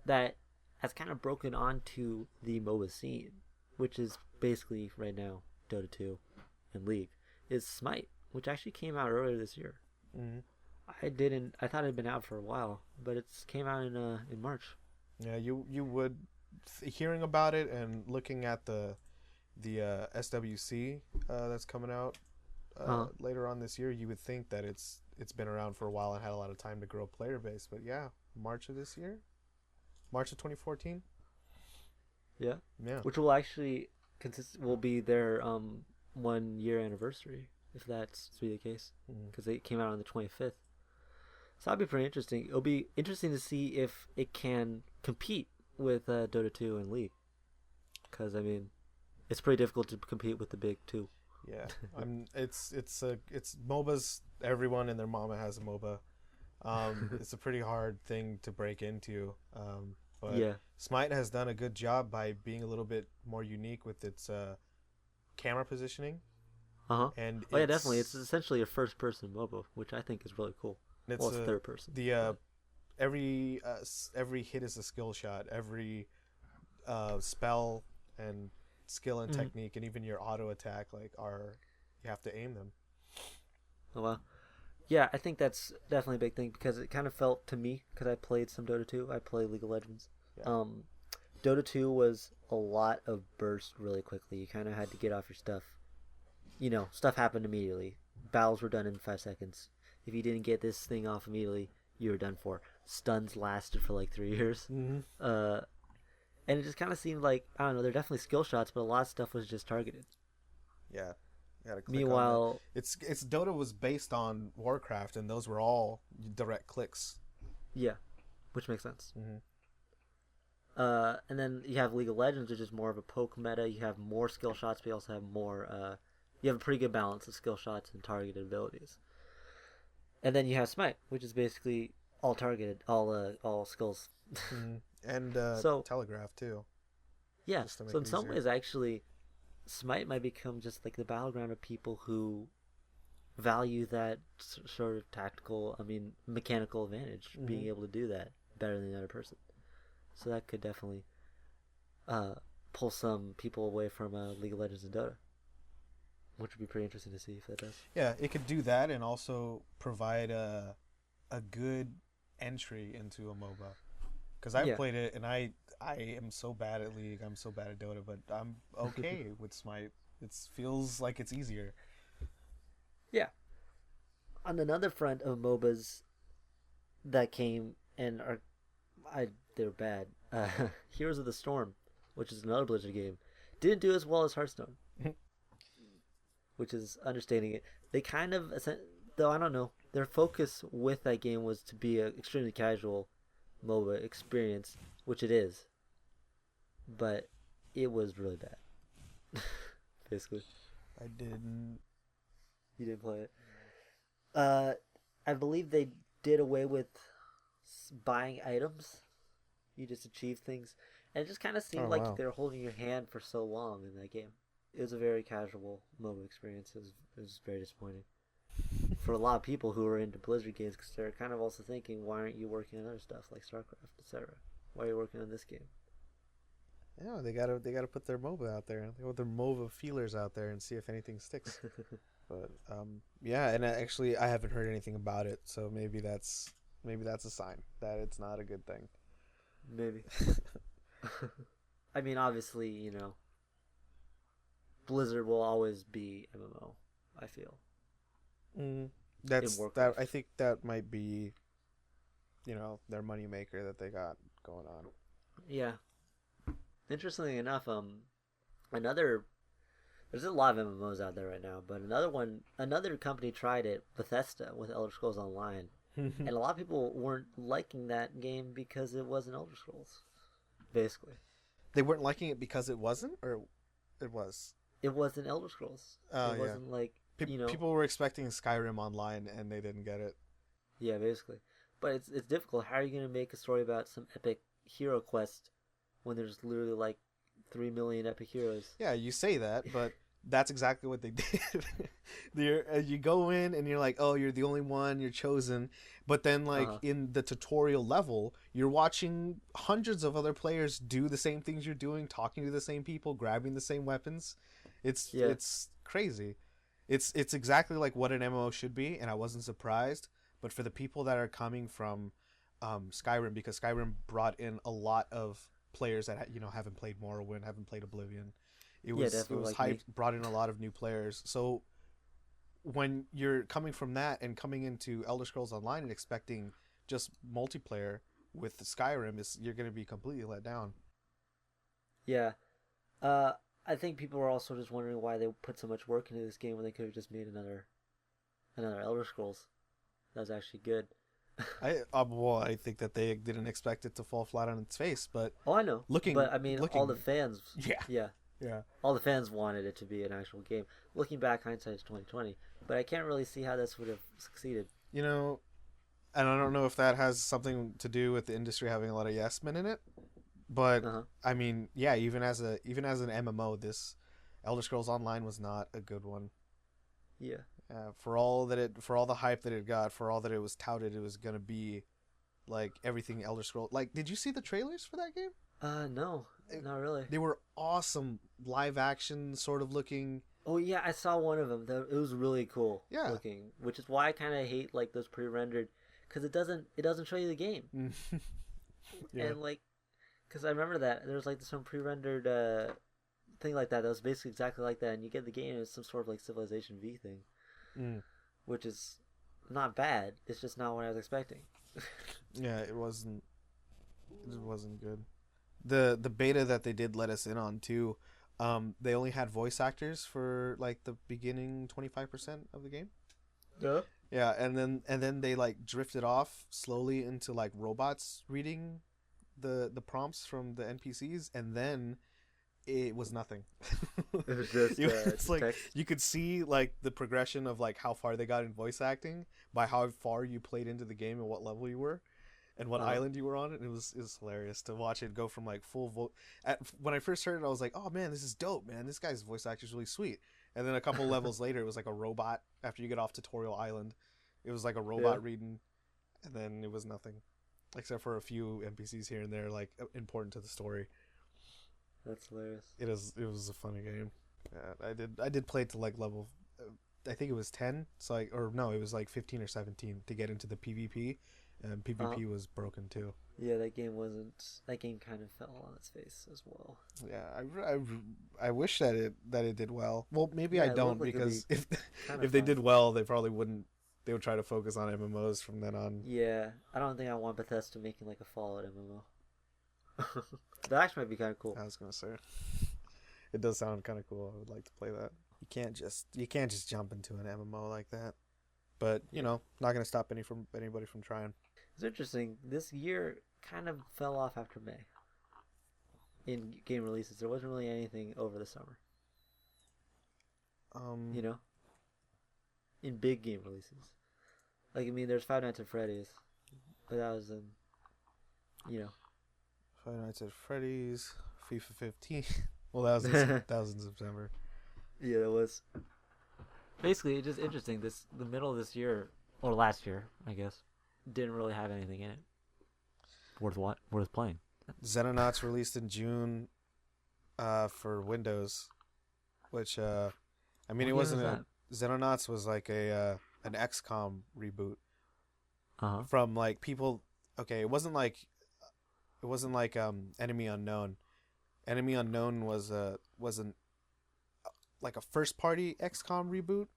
that has kind of broken onto the MOBA scene, which is basically right now Dota 2 and League, is Smite, which actually came out earlier this year. Mm-hmm. I thought it had been out for a while, but it came out in March. Yeah, you would hearing about it and looking at the SWC that's coming out later on this year, you would think that it's been around for a while and had a lot of time to grow a player base. But yeah, March of 2014. Yeah. Which will actually will be their 1 year anniversary, if that's to be the case, because they came out on the 25th. So that'd be pretty interesting. It'll be interesting to see if it can compete with Dota 2 and League, because I mean, it's pretty difficult to compete with the big two. Yeah, it's MOBAs. Everyone and their mama has a MOBA. It's a pretty hard thing to break into. But Yeah. Smite has done a good job by being a little bit more unique with its camera positioning. And yeah, definitely. It's essentially a first-person MOBA, which I think is really cool. It's well, it's third-person. Every hit is a skill shot. Every spell and skill and technique, and even your auto attack, you have to aim them. Oh wow. Yeah, I think that's definitely a big thing because it kind of felt to me, because I played some Dota 2. I played League of Legends. Yeah. Dota 2 was a lot of burst really quickly. You kind of had to get off your stuff. Stuff happened immediately. Battles were done in 5 seconds. If you didn't get this thing off immediately, you were done for. Stuns lasted for 3 years. Mm-hmm. And it just kind of seemed like, I don't know, they're definitely skill shots, but a lot of stuff was just targeted. Yeah. Meanwhile, it's Dota was based on Warcraft, and those were all direct clicks. Yeah, which makes sense. Mm-hmm. And then you have League of Legends, which is more of a poke meta. You have more skill shots, but you also have more. You have a pretty good balance of skill shots and targeted abilities. And then you have Smite, which is basically all targeted, all skills. Mm-hmm. And Telegraph too. Yeah. So in some ways, actually, Smite might become just the battleground of people who value that sort of mechanical advantage, being able to do that better than the other person. So that could definitely pull some people away from League of Legends and Dota, which would be pretty interesting to see if that does. Yeah, it could do that and also provide a good entry into a MOBA. Because I've played it, and I am so bad at League, I'm so bad at Dota, but I'm okay with Smite. It feels like it's easier. Yeah. On another front of MOBAs that came and they're bad. Heroes of the Storm, which is another Blizzard game, didn't do as well as Hearthstone, which is understating it. They kind of, though I don't know, their focus with that game was to be an extremely casual MOBA experience, which it is, but it was really bad. Basically, I didn't. You didn't play it. I believe they did away with buying items. You just achieve things, and it just kind of seemed like they were holding your hand for so long in that game. It was a very casual MOBA experience. It was very disappointing for a lot of people who are into Blizzard games, because they're kind of also thinking, why aren't you working on other stuff like StarCraft, etc.? Why are you working on this game? Yeah, they gotta put their MOBA out there. They put their MOBA feelers out there and see if anything sticks. But yeah, and actually I haven't heard anything about it, so maybe that's a sign that it's not a good thing. Maybe. I mean, obviously, Blizzard will always be MMO, I feel. I think that might be, their moneymaker that they got going on. Yeah. Interestingly enough, there's a lot of MMOs out there right now, but another company tried it, Bethesda, with Elder Scrolls Online, and a lot of people weren't liking that game because it wasn't Elder Scrolls, basically. They weren't liking it because it wasn't, or it was? It wasn't Elder Scrolls. It wasn't people were expecting Skyrim Online, and they didn't get it. Yeah, basically. But it's difficult. How are you going to make a story about some epic hero quest when there's literally 3 million epic heroes? Yeah, you say that, but that's exactly what they did. You go in and you're like, oh, you're the only one, you're chosen. But then in the tutorial level, you're watching hundreds of other players do the same things you're doing, talking to the same people, grabbing the same weapons. It's crazy. It's exactly like what an MMO should be, and I wasn't surprised. But for the people that are coming from Skyrim, because Skyrim brought in a lot of players that haven't played Morrowind, haven't played Oblivion. It was hyped, brought in a lot of new players. So when you're coming from that and coming into Elder Scrolls Online and expecting just multiplayer with Skyrim, you're going to be completely let down. Yeah. I think people are also just wondering why they put so much work into this game when they could have just made another Elder Scrolls that was actually good. I think that they didn't expect it to fall flat on its face, but I know. All the fans, Yeah. All the fans wanted it to be an actual game. Looking back, hindsight's 2020, but I can't really see how this would have succeeded. You know, and I don't know if that has something to do with the industry having a lot of yes men in it, but I mean, yeah, even as an MMO, this Elder Scrolls Online was not a good one. Yeah. For all the hype that it got, for all that it was touted, it was gonna be like everything Elder Scrolls. Like, did you see the trailers for that game? No, not really. They were awesome, live action sort of looking. Oh yeah, I saw one of them. It was really cool looking, which is why I kind of hate like those pre-rendered, because it doesn't show you the game. Yeah. And like, because I remember that there was like some pre-rendered thing like that was basically exactly like that, and you get the game and it's some sort of like Civilization V thing, which is not bad. It's just not what I was expecting. Yeah, it wasn't good. The beta that they did let us in on too, they only had voice actors for like the beginning 25% of the game. Yeah. Yeah, and then they like drifted off slowly into like robots reading the prompts from the NPCs, and then it was nothing. It was just it's like text. You could see like the progression of like how far they got in voice acting by how far you played into the game and what level you were and what island you were on. And it was hilarious to watch it go from like full vote. When I first heard it, I was like, oh man, this is dope, man, this guy's voice actor is really sweet. And then a couple levels later, it was like a robot. After you get off Tutorial Island, it was like a robot reading, and then it was nothing except for a few NPCs here and there, like important to the story. That's hilarious. It was a funny game. Yeah, I did play it to like level, I think it was 10. So it was like 15 or 17 to get into the PvP, and PvP was broken too. Yeah, that game kind of fell on its face as well. Yeah, I wish that it did well. Well, maybe I don't, because if they did well, they probably wouldn't. They would try to focus on MMOs from then on. Yeah, I don't think I want Bethesda making like a Fallout MMO. That actually might be kind of cool. I was gonna say, it does sound kind of cool. I would like to play that. You can't just jump into an MMO like that. But not gonna stop anybody from trying. It's interesting. This year kind of fell off after May. In game releases, there wasn't really anything over the summer. In big game releases, like there's Five Nights at Freddy's, but that was Five Nights at Freddy's, FIFA 15. Well, that was in September. Yeah, it was. Basically, it's just interesting. The middle of this year, or last year, I guess, didn't really have anything in it worth playing. Xenonauts released in June, for Windows, which it wasn't Xenonauts was like an XCOM reboot. From like people. Okay, it wasn't like Enemy Unknown. Enemy Unknown wasn't like a first party XCOM reboot,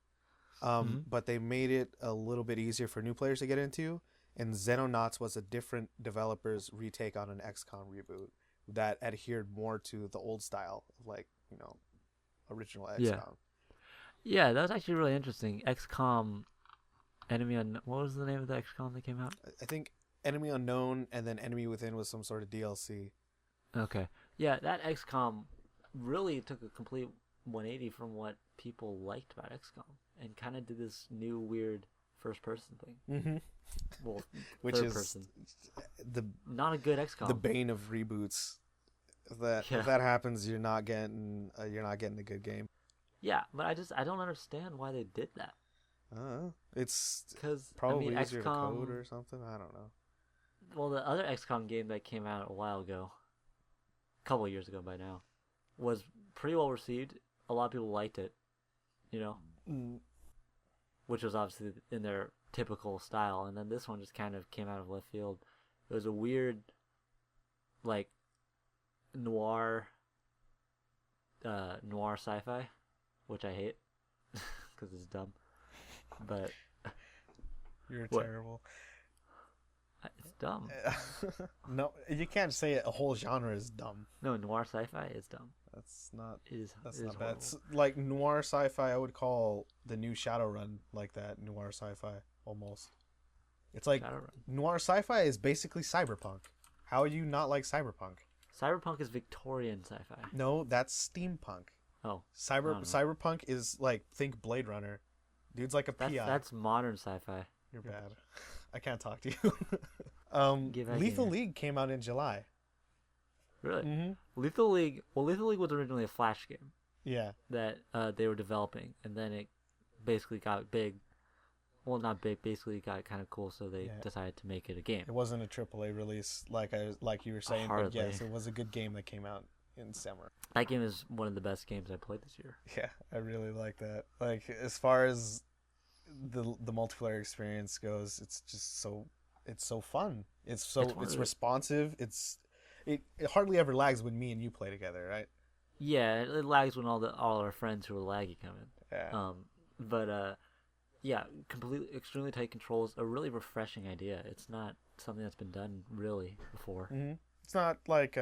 but they made it a little bit easier for new players to get into. And Xenonauts was a different developer's retake on an XCOM reboot that adhered more to the old style of original XCOM. Yeah, that was actually really interesting. XCOM, Enemy Unknown. What was the name of the XCOM that came out? I think Enemy Unknown, and then Enemy Within was some sort of DLC. Okay. Yeah, that XCOM really took a complete 180 from what people liked about XCOM, and kind of did this new weird first-person thing. Mm-hmm. Well, which is person. Not a good XCOM. The bane of reboots. If that happens, you're not getting a good game. Yeah, but I don't understand why they did that. It's probably easier XCOM, to code or something. I don't know. Well, the other XCOM game that came out a while ago, a couple of years ago by now, was pretty well received. A lot of people liked it, which was obviously in their typical style. And then this one just kind of came out of left field. It was a weird, like, noir sci-fi, which I hate because it's dumb. But you're terrible. It's dumb. No, you can't say a whole genre is dumb. No, noir sci-fi is dumb. That's not horrible. bad. It's like noir sci-fi, I would call the new Shadowrun like that. Noir sci-fi, almost. It's like Shadowrun. Noir sci-fi is basically cyberpunk. How do you not like cyberpunk? Cyberpunk is Victorian sci-fi. No, that's steampunk. Oh. Cyberpunk is like, think Blade Runner. Dude's like a PI. That's modern sci-fi. You're bad. I can't talk to you. Lethal League came out in July. Really? Mm-hmm. Lethal League was originally a Flash game. Yeah. That they were developing, and then it basically got big. Well, not big. Basically, got kind of cool, so they decided to make it a game. It wasn't a AAA release, like you were saying. Hardly. But yes, it was a good game that came out in summer. That game is one of the best games I played this year. Yeah, I really like that. Like, as far as the multiplayer experience goes, it's just so fun. It's responsive. It hardly ever lags when me and you play together, right? Yeah, it lags when all our friends who are laggy come in. Yeah. Yeah, extremely tight controls. A really refreshing idea. It's not something that's been done really before. Mm-hmm. It's not like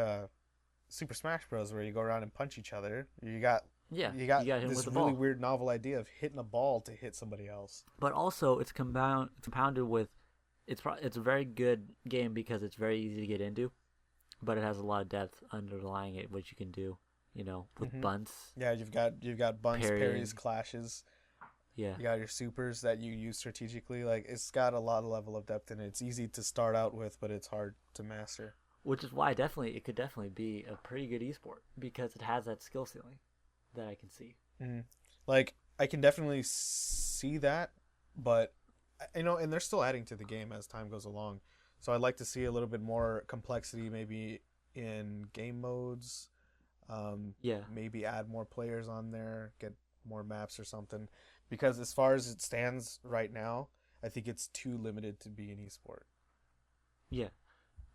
Super Smash Bros. Where you go around and punch each other. You got this really weird novel idea of hitting a ball to hit somebody else. But also, it's compounded with it's a very good game because it's very easy to get into, but it has a lot of depth underlying it, which you can do. With bunts. Yeah, you've got bunts, parries, clashes. Yeah. You got your supers that you use strategically. Like, it's got a lot of level of depth in it. It's easy to start out with, but it's hard to master. Which is why it could definitely be a pretty good esport because it has that skill ceiling that I can see. Mm-hmm. Like, I can definitely see that, but and they're still adding to the game as time goes along. So I'd like to see a little bit more complexity, maybe in game modes. Maybe add more players on there, get more maps or something. Because as far as it stands right now, I think it's too limited to be an esport. Yeah.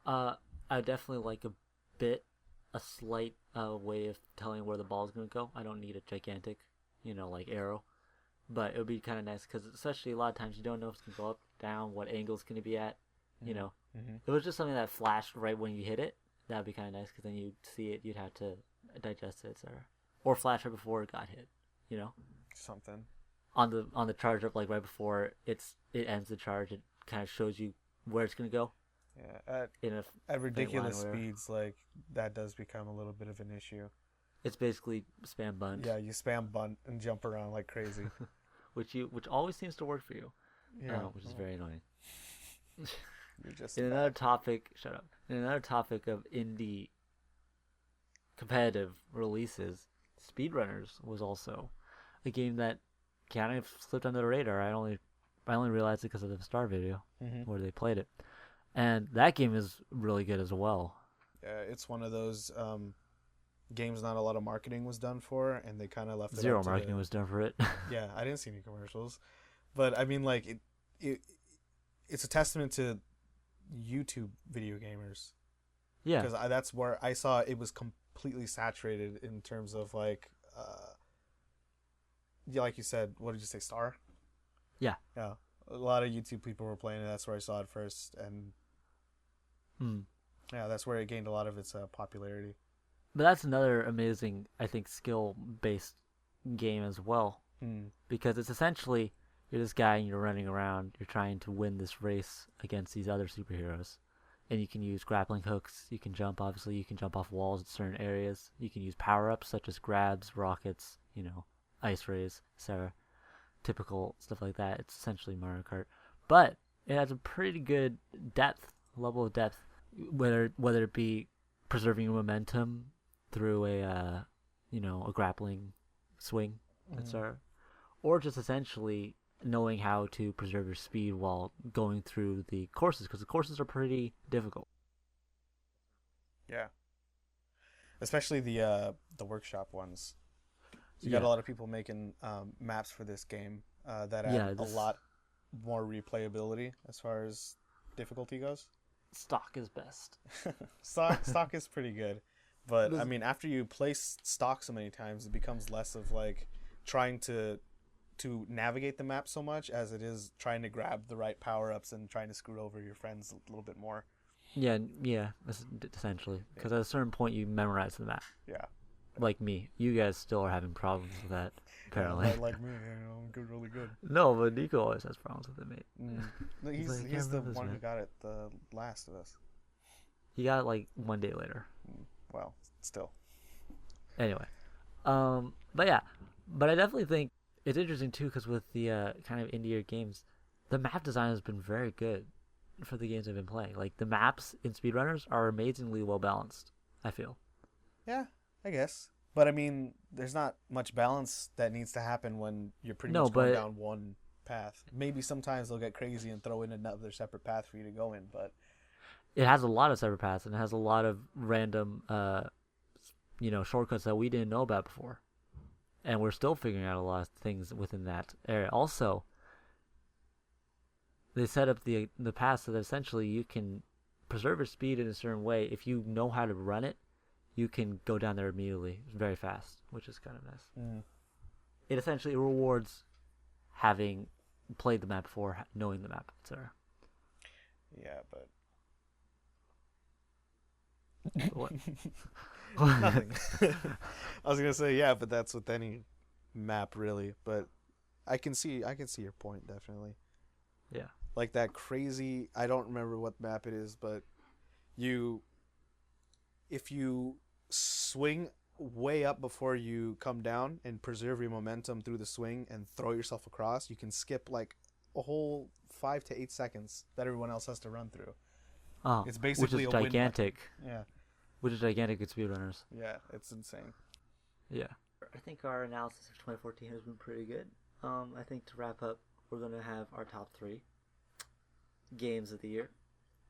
I definitely like a slight way of telling where the ball is going to go. I don't need a gigantic, like arrow. But it would be kind of nice because especially a lot of times you don't know if it's going to go up, down, what angle it's going to be at. Mm-hmm. It was just something that flashed right when you hit it. That would be kind of nice because then you'd see it, you'd have to digest it, etc. Or flash it before it got hit, Something. On the charge up, like right before it ends the charge, it kind of shows you where it's going to go. Yeah, at ridiculous speeds, like, that does become a little bit of an issue. It's basically spam bunt. Yeah, you spam bunt and jump around like crazy. which always seems to work for you. Yeah. Which is very annoying. You're just In another topic of indie competitive releases, Speedrunners was also a game that kind of slipped under the radar. I only realized it because of the Star video where they played it, and that game is really good as well. Yeah, it's one of those games not a lot of marketing was done for, and they kind of left Zero marketing was done for it. Yeah, I didn't see any commercials, but I mean, like, it's a testament to YouTube video gamers. Yeah, because that's where I saw it was completely saturated in terms of like you said, what did you say, Star? Yeah, a lot of YouTube people were playing it. That's where I saw it first, and that's where it gained a lot of its popularity. But that's another amazing, I think, skill based game as well, because it's essentially you're this guy and you're running around, you're trying to win this race against these other superheroes. And you can use grappling hooks, you can jump, obviously, you can jump off walls in certain areas, you can use power-ups such as grabs, rockets, ice rays, etc. Typical stuff like that. It's essentially Mario Kart. But it has a pretty good level of depth, whether it be preserving your momentum through a grappling swing, etc. Or just essentially knowing how to preserve your speed while going through the courses, because the courses are pretty difficult. Yeah, especially the workshop ones. So you got a lot of people making maps for this game that add a lot more replayability as far as difficulty goes. Stock is best. stock is pretty good, but I mean, after you play stock so many times, it becomes less of like trying to navigate the map so much as it is trying to grab the right power-ups and trying to screw over your friends a little bit more. Yeah, essentially. Because at a certain point, you memorize the map. Yeah. Like me. You guys still are having problems with that, apparently. Yeah, like me, I'm good, really good. No, but Nico always has problems with it, mate. No, he's the one who got it the last of us. He got it like one day later. Well, still. Anyway, but yeah, but I definitely think it's interesting too because with the kind of indie games, the map design has been very good for the games I've been playing. Like the maps in speedrunners are amazingly well balanced, I feel. Yeah, I guess. But I mean, there's not much balance that needs to happen when you're pretty much going down one path. Maybe sometimes they'll get crazy and throw in another separate path for you to go in, but it has a lot of separate paths and it has a lot of random shortcuts that we didn't know about before. And we're still figuring out a lot of things within that area. Also, they set up the path so that essentially you can preserve your speed in a certain way. If you know how to run it, you can go down there immediately very fast, which is kind of nice. Mm. It essentially rewards having played the map before, knowing the map, etc. Yeah, but What? Nothing. I was gonna say yeah, but that's with any map really. But I can see your point definitely. Yeah. Like that crazy. I don't remember what map it is, but if you swing way up before you come down and preserve your momentum through the swing and throw yourself across, you can skip like a whole 5 to 8 seconds that everyone else has to run through. Oh, it's basically which is gigantic. Yeah. Which is gigantic in speedrunners. Yeah, it's insane. Yeah. I think our analysis of 2014 has been pretty good. I think to wrap up, we're going to have our top 3 games of the year.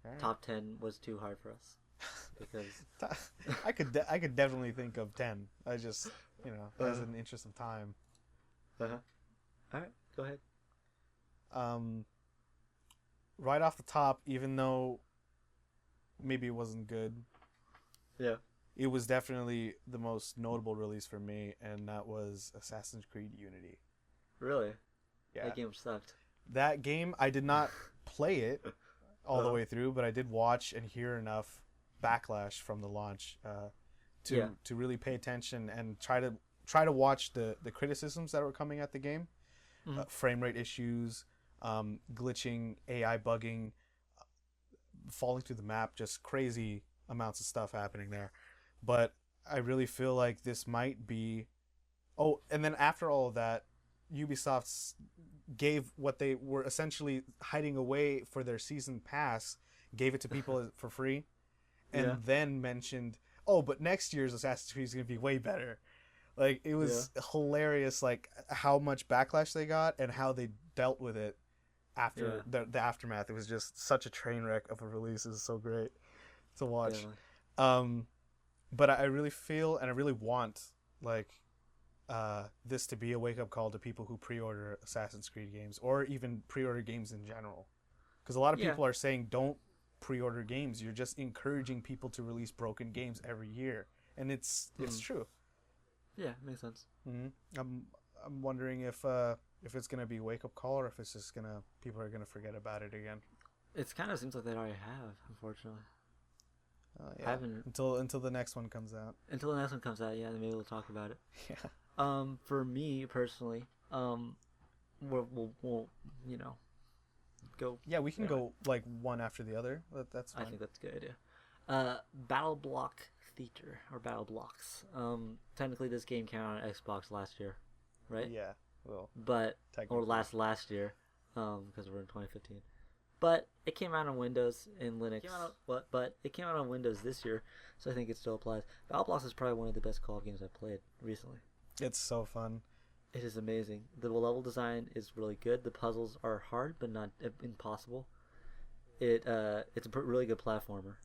Right. Top 10 was too hard for us. Because I could definitely think of 10. I just, as an interest of time. Uh-huh. All right, go ahead. Right off the top, even though maybe it wasn't good, yeah, it was definitely the most notable release for me, and that was Assassin's Creed Unity. Really? Yeah. That game sucked. That game, I did not play it all the way through, but I did watch and hear enough backlash from the launch to really pay attention and try to watch the criticisms that were coming at the game. Mm-hmm. Frame rate issues, glitching, AI bugging, falling through the map, just crazy amounts of stuff happening there. But I really feel like this might be... Oh, and then after all of that, Ubisoft gave what they were essentially hiding away for their season pass, gave it to people for free, and then mentioned, oh, but next year's Assassin's Creed is going to be way better. Like, it was hilarious, like, how much backlash they got and how they dealt with it after the aftermath. It was just such a train wreck of a release. It was so great to watch. But I really feel and I really want, like, this to be a wake-up call to people who pre-order Assassin's Creed games or even pre-order games in general. Because a lot of people are saying, don't pre-order games. You're just encouraging people to release broken games every year. And it's true. Yeah, makes sense. Mm-hmm. I'm wondering if it's gonna be a wake up call or if it's just people are gonna forget about it again. It kind of seems like they already have, unfortunately. I haven't until the next one comes out. Until the next one comes out, maybe we'll talk about it. Yeah. For me personally, we'll go. Yeah, we can go like one after the other. That's fine. I think that's a good idea. Battle Block Theater or Battle Blocks. Technically, this game came out on Xbox last year, right? Yeah. Well, last year, because we're in 2015. But it came out on Windows and Linux. But it came out on Windows this year, so I think it still applies. Battle Blocks is probably one of the best co-op games I've played recently. It's so fun. It is amazing. The level design is really good. The puzzles are hard, but not impossible. It's a really good platformer.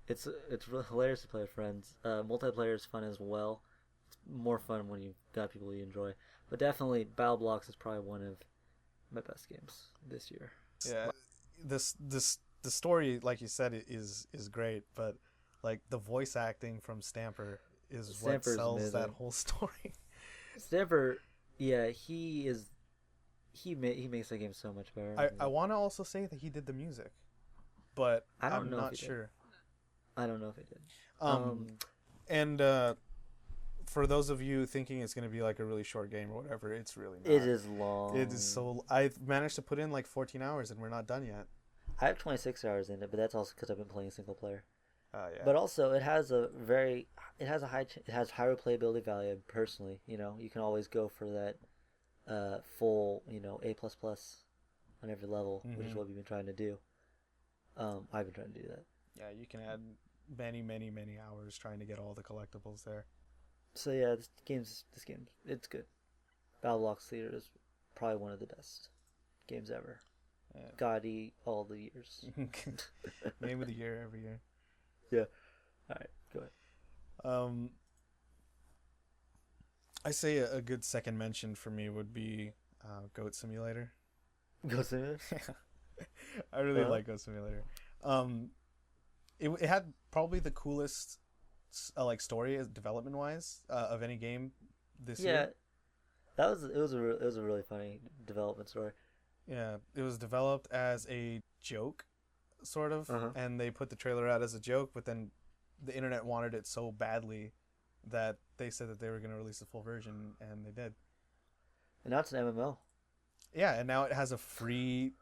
It's really hilarious to play with friends. Multiplayer is fun as well. It's more fun when you've got people you enjoy. But definitely, Battle Blocks is probably one of my best games this year. Yeah, the story, like you said, is great, but like the voice acting from Stamper is what sells amazing. That whole story. Stamper, he makes the game so much better. I want to also say that he did the music, but I'm not sure. I don't know if he did. And for those of you thinking it's going to be like a really short game or whatever, it's really not. It is long. It is so... I've managed to put in like 14 hours and we're not done yet. I have 26 hours in it, but that's also because I've been playing single player. Yeah. But also, it has it has high replayability value. Personally, you can always go for that full, A++ on every level, which is what we've been trying to do. I've been trying to do that. Yeah, you can add many, many, many hours trying to get all the collectibles there. So yeah, this game, it's good. Battleblox Theater is probably one of the best games ever. Yeah. Gotti all the years. Game of the year every year. Yeah. All right, go ahead. I say a good second mention for me would be Goat Simulator. Goat Simulator? I really like Goat Simulator. It had probably the coolest like story development wise of any game this year. Yeah, it was a really funny development story. Yeah, it was developed as a joke, sort of, and they put the trailer out as a joke, but then the internet wanted it so badly that they said that they were going to release the full version, and they did. And now it's an MMO. Yeah, and now it has a free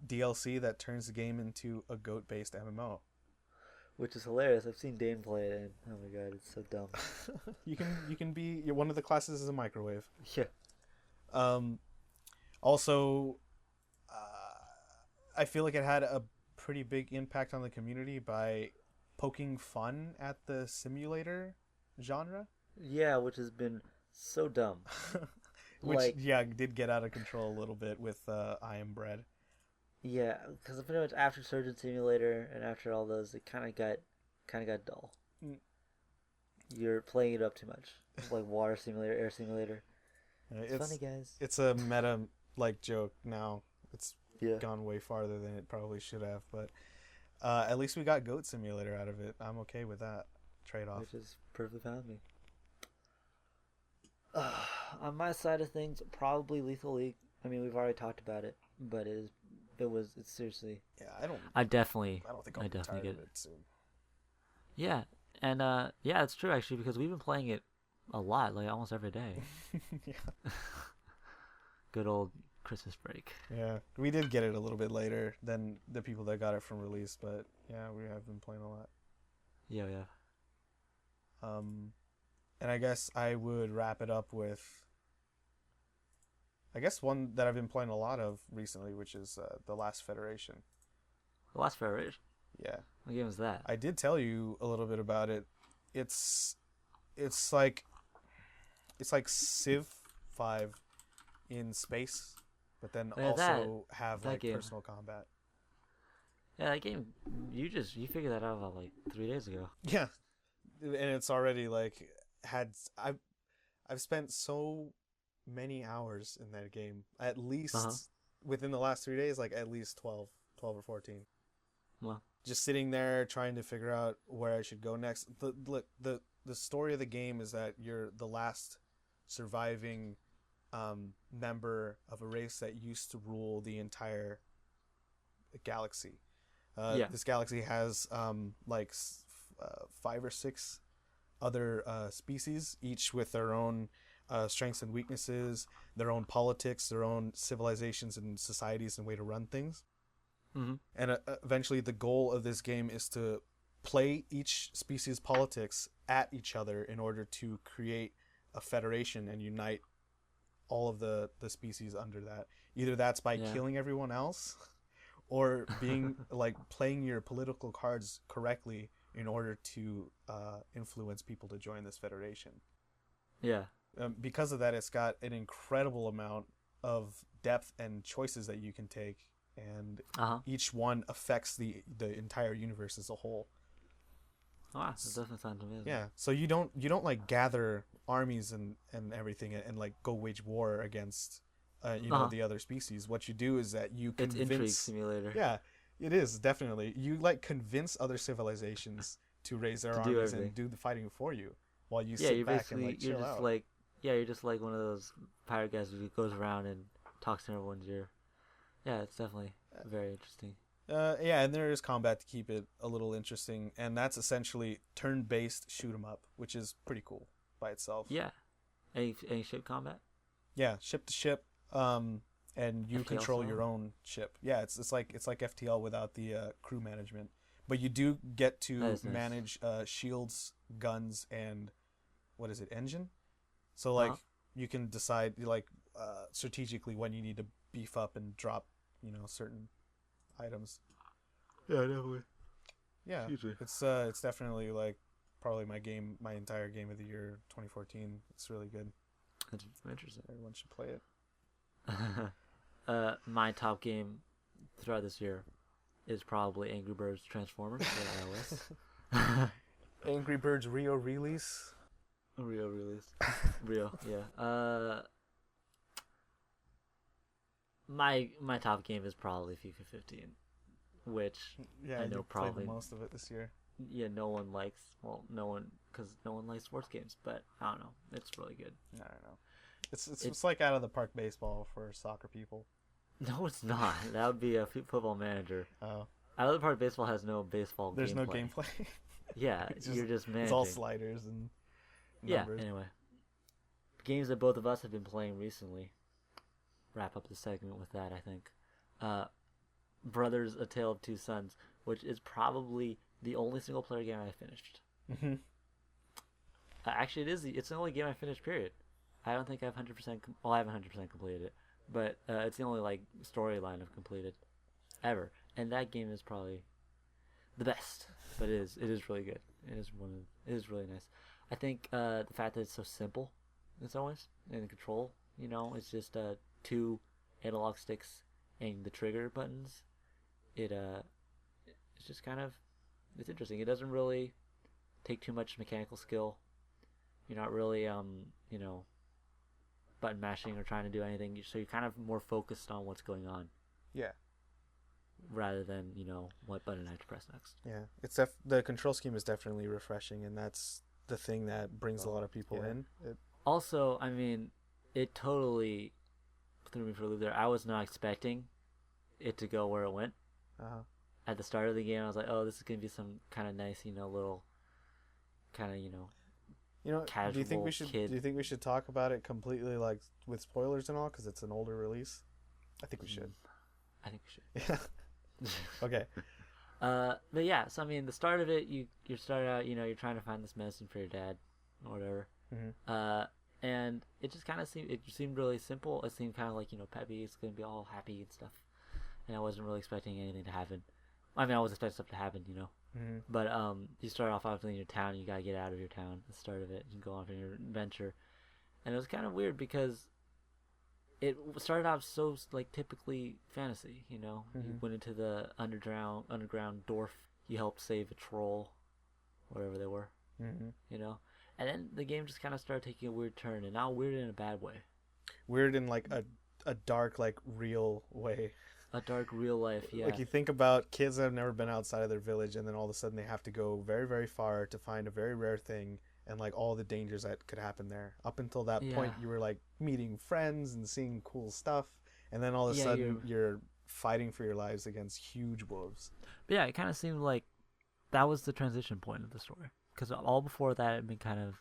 DLC that turns the game into a goat-based MMO. Which is hilarious. I've seen Dane play it, and oh my god, it's so dumb. One of the classes is a microwave. Yeah. Also, I feel like it had a pretty big impact on the community by poking fun at the simulator genre. Yeah, which has been so dumb. Which did get out of control a little bit with I Am Bread. Yeah, because pretty much after Surgeon Simulator and after all those, it kind of got dull. You're playing it up too much. It's like Water Simulator, Air Simulator. It's funny, guys. It's a meta joke now. It's gone way farther than it probably should have, but at least we got Goat Simulator out of it. I'm okay with that trade-off. Which is perfectly fine with me. On my side of things, probably Lethal League. I mean, we've already talked about it, but it's seriously. Yeah, I definitely think I'll get it soon. Yeah, and yeah, it's true actually because we've been playing it a lot, like almost every day. Yeah. Good old Christmas break. Yeah, we did get it a little bit later than the people that got it from release, but yeah, we have been playing a lot. Yeah. And I guess I would wrap it up with, I guess one that I've been playing a lot of recently, which is The Last Federation. The Last Federation? Yeah. What game is that? I did tell you a little bit about it. It's like Civ 5 in space, but then also have like game. personal combat. Yeah, that game. You figured that out about like 3 days ago. Yeah, and it's already like I've spent so many hours in that game. At least within the last 3 days, like at least 12 or 14. Well, just sitting there trying to figure out where I should go next. The story of the game is that you're the last surviving member of a race that used to rule the entire galaxy. This galaxy has 5 or 6 other species, each with their own strengths and weaknesses, their own politics, their own civilizations and societies and way to run things. Mm-hmm. And eventually the goal of this game is to play each species' politics at each other in order to create a federation and unite all of the species under that. Either that's by killing everyone else or being playing your political cards correctly in order to influence people to join this federation. Yeah. Because of that, it's got an incredible amount of depth and choices that you can take, and each one affects the entire universe as a whole. Wow, that definitely sounds amazing. Yeah, so you don't like gather armies and everything and like go wage war against the other species. What you do is that you convince. It's Intrigue Simulator. Yeah, it is definitely. You convince other civilizations to raise their armies and do the fighting for you, while you sit back and chill out. You're just like one of those pirate guys who goes around and talks in everyone's ear. Yeah, it's definitely very interesting. And there is combat to keep it a little interesting, and that's essentially turn-based shoot 'em up, which is pretty cool by itself. Yeah. Any ship combat? Yeah, ship to ship. And you FTL control style? your own ship. Yeah, it's like FTL without the crew management. but you do get to That is nice. manage shields, guns, and what is it, engine? So like you can decide like strategically when you need to beef up and drop, certain items. Yeah, definitely. Yeah, it's definitely like probably my entire game of the year 2014. It's really good. That's interesting. Everyone should play it. My top game throughout this year is probably Angry Birds Transformers for iOS. Angry Birds Rio release. Rio release. Rio, yeah. My top game is probably FIFA 15, which I know probably played the most of it this year. Yeah, no one likes sports games, but I don't know, it's really good. I don't know. It's like out of the park baseball for soccer people. No, it's not. That would be a Football Manager. Oh. Out of the park baseball has no baseball. There's gameplay. no gameplay. Yeah, you're just managing. It's all sliders and numbers. Yeah. Anyway, games that both of us have been playing recently. Wrap up the segment with that, I think. Brothers: A Tale of Two Sons, which is probably the only single player game I finished. Mm-hmm. Actually, it's the only game I finished. Period. I don't think I've 100%. I haven't 100% completed it, but it's the only like storyline I've completed ever, and that game is probably the best. But it is really good. It is really nice. I think the fact that it's so simple, it's always in the control. It's just 2 analog sticks and the trigger buttons. It's just kind of it's interesting. It doesn't really take too much mechanical skill. You're not really button mashing or trying to do anything. So you're kind of more focused on what's going on. Yeah. Rather than what button I have to press next. Yeah, the control scheme is definitely refreshing, and that's the thing that brings a lot of people in. Also, I mean, it totally threw me for a loop there. I was not expecting it to go where it went. At the start of the game, I was like, "Oh, this is gonna be some kind of nice, little kind of, casual do you think we should kid." Do you think we should talk about it completely, like with spoilers and all, because it's an older release? I think we should. I think we should. Yeah. Okay. But yeah, so I mean, the start of it, you start out, you're trying to find this medicine for your dad, or whatever. Mm-hmm. And it just kind of seemed really simple. It seemed kind of like peppy. It's gonna be all happy and stuff. And I wasn't really expecting anything to happen. I mean, I was expecting stuff to happen, Mm-hmm. But you start off obviously in your town. You gotta get out of your town at the start of it and go off on your adventure. And it was kind of weird because it started off so like typically fantasy, You went into the underground dwarf. You helped save a troll, whatever they were, Mm-hmm. And then the game just kind of started taking a weird turn, and not weird in a bad way. Weird in like a dark, like real way. A dark real life, yeah. Like you think about kids that have never been outside of their village, and then all of a sudden they have to go very, very far to find a very rare thing, and like all the dangers that could happen there. Up until that point, you were like meeting friends and seeing cool stuff, and then all of a sudden you're fighting for your lives against huge wolves. But yeah, it kind of seemed like that was the transition point of the story, because all before that had been kind of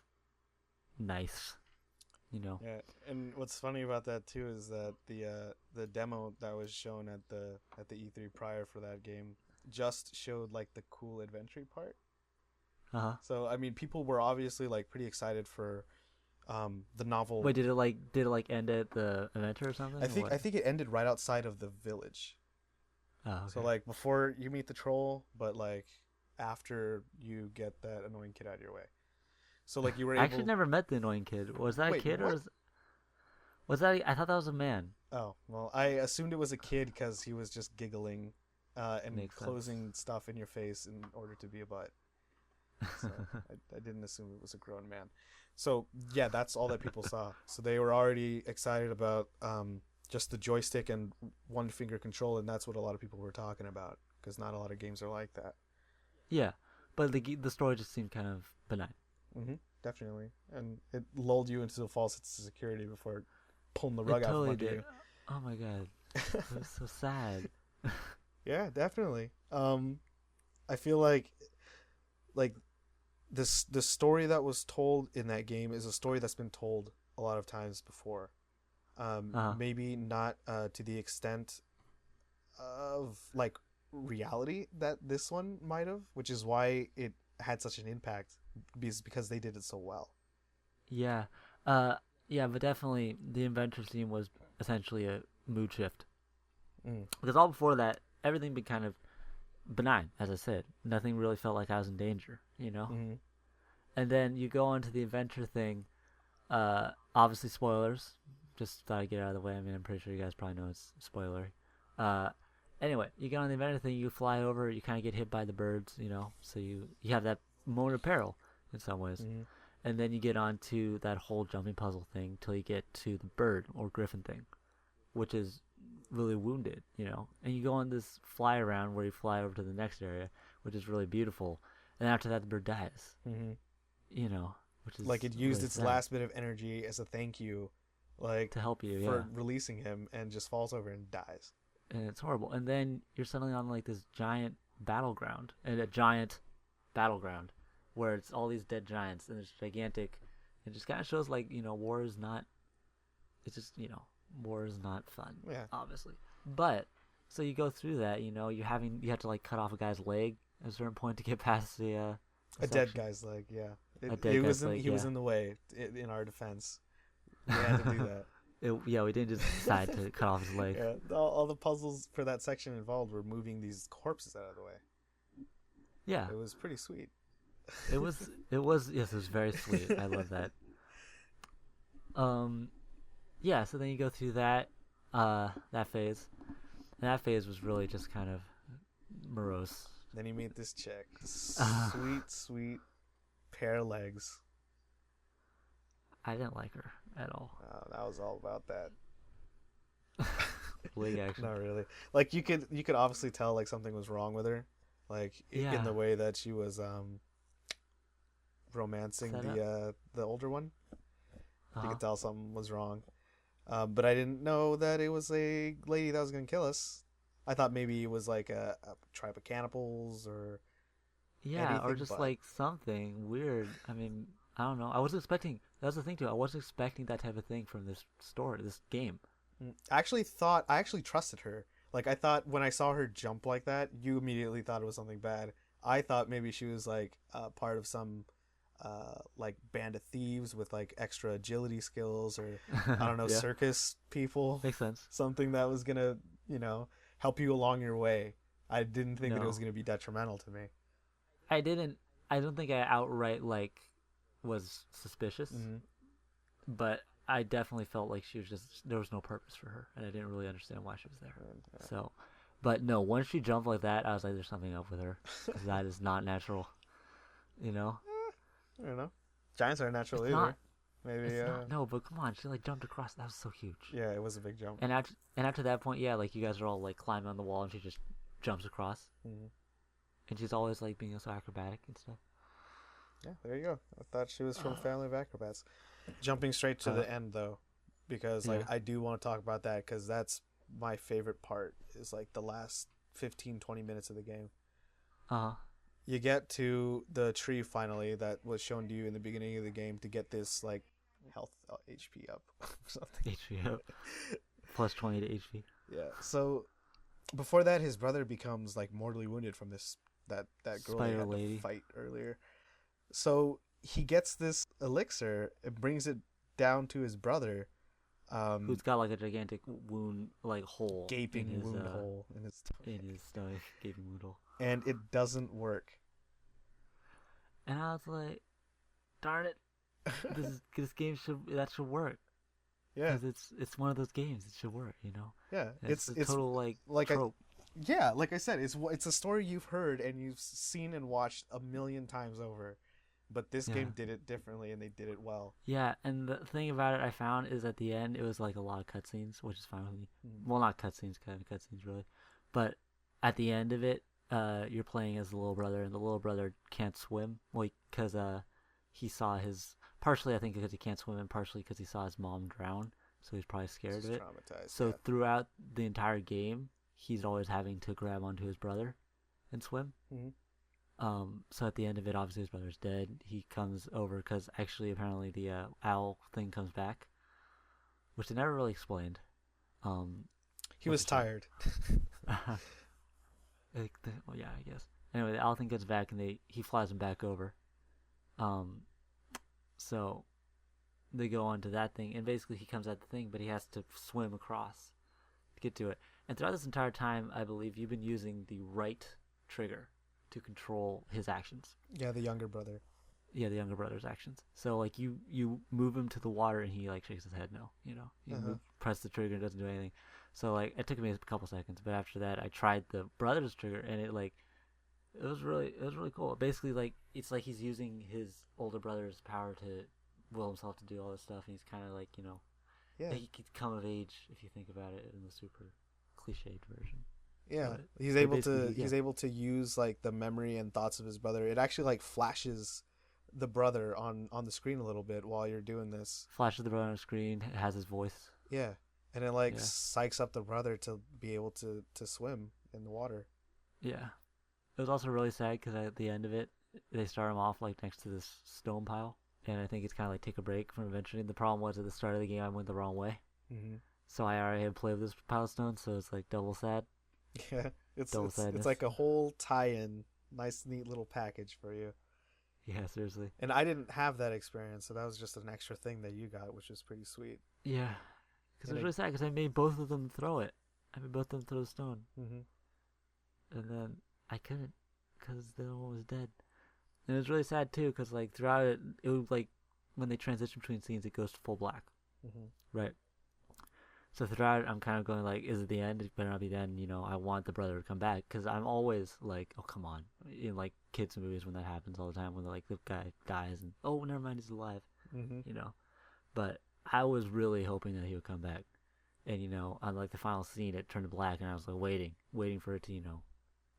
nice. Yeah, and what's funny about that too is that the demo that was shown at the E3 prior for that game just showed like the cool adventure part. So I mean, people were obviously like pretty excited for the novel. Wait, did it end at the adventure or something? I think it ended right outside of the village. Oh, okay. So like before you meet the troll, but like after you get that annoying kid out of your way. So like you were able... I actually never met the annoying kid. Was that a kid what? or was that? I thought that was a man. Oh well, I assumed it was a kid because he was just giggling and Makes closing stuff in your face in order to be a butt. So I didn't assume it was a grown man. So yeah, that's all that people saw. So they were already excited about just the joystick and one finger control, and that's what a lot of people were talking about because not a lot of games are like that. Yeah, but the story just seemed kind of benign. Mm-hmm, definitely, and it lulled you into a false sense of security before pulling the rug out from under you. Oh my god, it was so sad. Yeah, definitely. I feel like this the story that was told in that game is a story that's been told a lot of times before. Maybe not to the extent of like reality that this one might have, which is why it had such an impact, because they did it so well. Yeah. Yeah, but definitely the inventor scene was essentially a mood shift. Because all before that, everything been kind of benign, as I said. Nothing really felt like I was in danger, you know? And then you go on to the adventure thing. Obviously, spoilers. Just thought I'd get it out of the way. I mean, I'm pretty sure you guys probably know it's spoilery. Anyway, you get on the adventure thing, you fly over, you kind of get hit by the birds, you know? So you have that moment of peril in some ways. And then you get on to that whole jumping puzzle thing till you get to the bird or griffin thing, which is really wounded, you know, and you go on this fly around where you fly over to the next area, which is really beautiful, and after that the bird dies, you know, which is like it used really its sad. last bit of energy as a thank you, like to help you, for releasing him, and just falls over and dies, and it's horrible. And then you're suddenly on like this giant battleground, where it's all these dead giants, and it's gigantic. It just kind of shows like, you know, war is not, it's just, you know, war is not fun, obviously. But so you go through that, you know, you have to like cut off a guy's leg at a certain point to get past the a dead guy's leg. He was in the way. In our defense, we had to do that. We didn't just decide to cut off his leg. All the puzzles for that section involved were moving these corpses out of the way. Yeah, it was pretty sweet. It was yes, it was very sweet. I love that. Yeah, so then you go through that phase. And that phase was really just kind of morose. Then you meet this chick. Sweet pair of legs. I didn't like her at all. That was all about that. Leg action. Not really. Like you could obviously tell like something was wrong with her. Like in the way that she was romancing the older one. You could tell something was wrong. But I didn't know that it was a lady that was going to kill us. I thought maybe it was like a tribe of cannibals or or just like something weird. I mean, I don't know. I wasn't expecting. That was the thing too. I wasn't expecting that type of thing from this game. I actually trusted her. Like I thought when I saw her jump like that, you immediately thought it was something bad. I thought maybe she was like part of some like band of thieves with like extra agility skills, or I don't know, circus people. Makes sense. Something that was gonna, you know, help you along your way. I didn't think that it was gonna be detrimental to me. I don't think I outright like was suspicious, but I definitely felt like there was no purpose for her, and I didn't really understand why she was there. So, but no, once she jumped like that, I was like, there's something up with her, because that is not natural, you know. I don't know. Giants aren't natural either. Not. Maybe. It's not, no, but come on, she like jumped across. That was so huge. Yeah, it was a big jump. And after that point, like you guys are all like climbing on the wall, and she just jumps across. And she's always like being so acrobatic and stuff. Yeah, there you go. I thought she was from a family of acrobats. Jumping straight to the end though, because like I do want to talk about that, because that's my favorite part. Is like the last 15-20 minutes of the game. You get to the tree finally that was shown to you in the beginning of the game to get this like health HP up or something. HP up. Plus 20 to HP. Yeah. So before that, his brother becomes like mortally wounded from that girl they had to fight earlier. So he gets this elixir and brings it down to his brother, who's got like a gigantic wound, like hole, gaping wound hole in his stomach, gaping wound hole. And it doesn't work. And I was like, darn it, this game should work. Yeah, because it's one of those games. It should work, you know. Yeah, it's a total like trope. Like I said, it's a story you've heard and you've seen and watched a million times over, but this game did it differently and they did it well. Yeah, and the thing about it I found is at the end it was like a lot of cutscenes, which is fine with me. Well, not cutscenes, kind of cutscenes really, but at the end of it, you're playing as the little brother, and the little brother can't swim, like because he saw his. Partially, I think, because he can't swim, and partially because he saw his mom drown, so he's probably scared of it. Traumatized. So throughout the entire game, he's always having to grab onto his brother and swim. So at the end of it, obviously his brother's dead. He comes over because actually, apparently, the owl thing comes back, which they never really explained. He was tired. Well, yeah, I guess. Anyway, the owl thing gets back, and he flies him back over. So they go on to that thing, and basically he comes at the thing, but he has to swim across to get to it. And throughout this entire time, I believe you've been using the right trigger to control his actions. Yeah, the younger brother. Yeah, the younger brother's actions. So like you move him to the water, and he like shakes his head no. You press the trigger and it doesn't do anything. So like it took me a couple seconds, but after that I tried the brother's trigger, and it was really cool. Basically, like it's like he's using his older brother's power to will himself to do all this stuff, and he's kind of like he could come of age if you think about it in the super cliched version. Yeah, but he's able to use like the memory and thoughts of his brother. It actually like flashes the brother on the screen a little bit while you're doing this. Flashes the brother on the screen. It has his voice. Yeah, and it psychs up the brother to be able to swim in the water. Yeah. It was also really sad because at the end of it, they start him off like next to this stone pile, and I think it's kind of like take a break from adventuring. The problem was at the start of the game I went the wrong way, so I already had played with this pile of stones, so it's like double sad. Yeah, it's like a whole tie-in, nice neat little package for you. Yeah, seriously. And I didn't have that experience, so that was just an extra thing that you got, which was pretty sweet. Yeah, because it was really sad because I made both of them throw it. I made both of them throw the stone, and then I couldn't because the other one was dead. And it was really sad too because like throughout it was like when they transition between scenes, it goes to full black, right? So throughout it, I'm kind of going like, is it the end? It better not be the end. I want the brother to come back because I'm always like, oh come on, in like kids movies when that happens all the time when like the guy dies and oh never mind, he's alive, But I was really hoping that he would come back, and on like the final scene, it turned to black, and I was like waiting for it to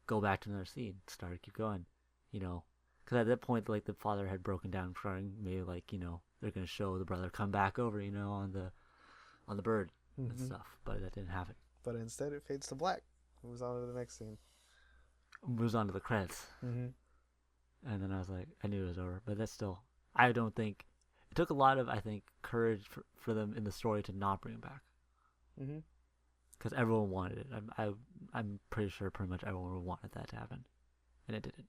go back to another scene, keep going, because at that point, like the father had broken down, crying, maybe like they're gonna show the brother come back over, on the bird and stuff, but that didn't happen. But instead, it fades to black. Moves on to the next scene. Moves on to the credits, and then I was like, I knew it was over, but that's still, I don't think it took a lot of courage for them in the story to not bring him back. Because everyone wanted it. I'm pretty sure pretty much everyone wanted that to happen, and it didn't.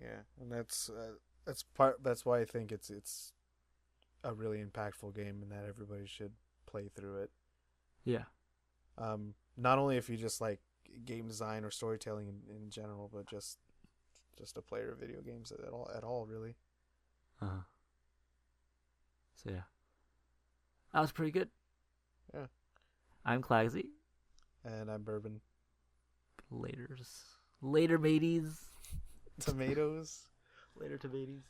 Yeah, and that's why I think it's a really impactful game, and that everybody should play through it. Yeah. Not only if you just like game design or storytelling in general, but just a player of video games at all really. So yeah, that was pretty good. Yeah. I'm Clagsy. And I'm Bourbon. Later mateys. Tomatoes. Later tomatoes.